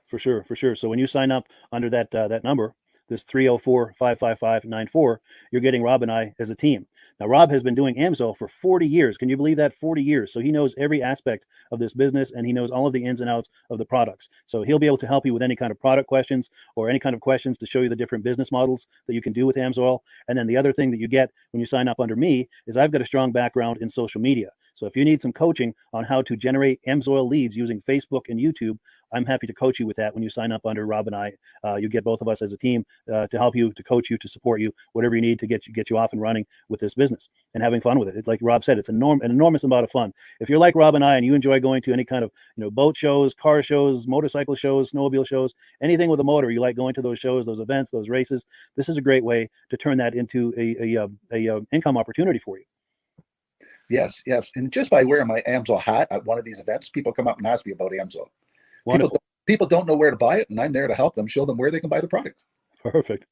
For sure. So when you sign up under that number, this 304-555-94, you're getting Rob and I as a team. Now, Rob has been doing AMSOIL for 40 years. Can you believe that? 40 years. So he knows every aspect of this business, and he knows all of the ins and outs of the products. So he'll be able to help you with any kind of product questions or any kind of questions to show you the different business models that you can do with AMSOIL. And then the other thing that you get when you sign up under me is I've got a strong background in social media. So if you need some coaching on how to generate AMSOIL leads using Facebook and YouTube, I'm happy to coach you with that when you sign up under Rob and I. You get both of us as a team to help you, to coach you, to support you, whatever you need to get you off and running with this business and having fun with it. Like Rob said, it's an enormous amount of fun. If you're like Rob and I and you enjoy going to any kind of boat shows, car shows, motorcycle shows, snowmobile shows, anything with a motor, you like going to those shows, those events, those races, this is a great way to turn that into a income opportunity for you. Yes, yes. And just by wearing my AMSOIL hat at one of these events, people come up and ask me about AMSOIL. People don't know where to buy it, and I'm there to help them, show them where they can buy the products. Perfect.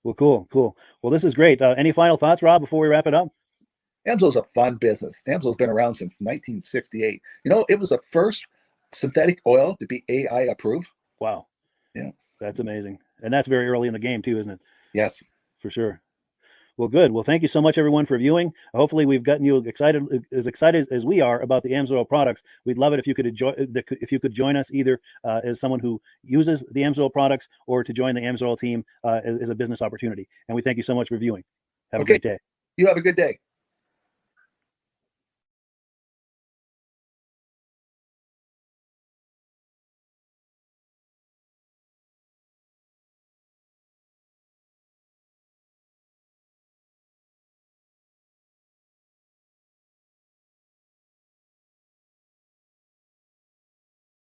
Well, cool. Well, this is great. Any final thoughts, Rob, before we wrap it up? AMSOIL's a fun business. AMSOIL's been around since 1968. It was the first synthetic oil to be AI approved. Wow. Yeah. That's amazing. And that's very early in the game too, isn't it? Yes. For sure. Well, good. Well, thank you so much, everyone, for viewing. Hopefully, we've gotten you excited as we are about the AMSOIL products. We'd love it if you could join us either as someone who uses the AMSOIL products or to join the AMSOIL team as a business opportunity. And we thank you so much for viewing. Have a great day. You have a good day.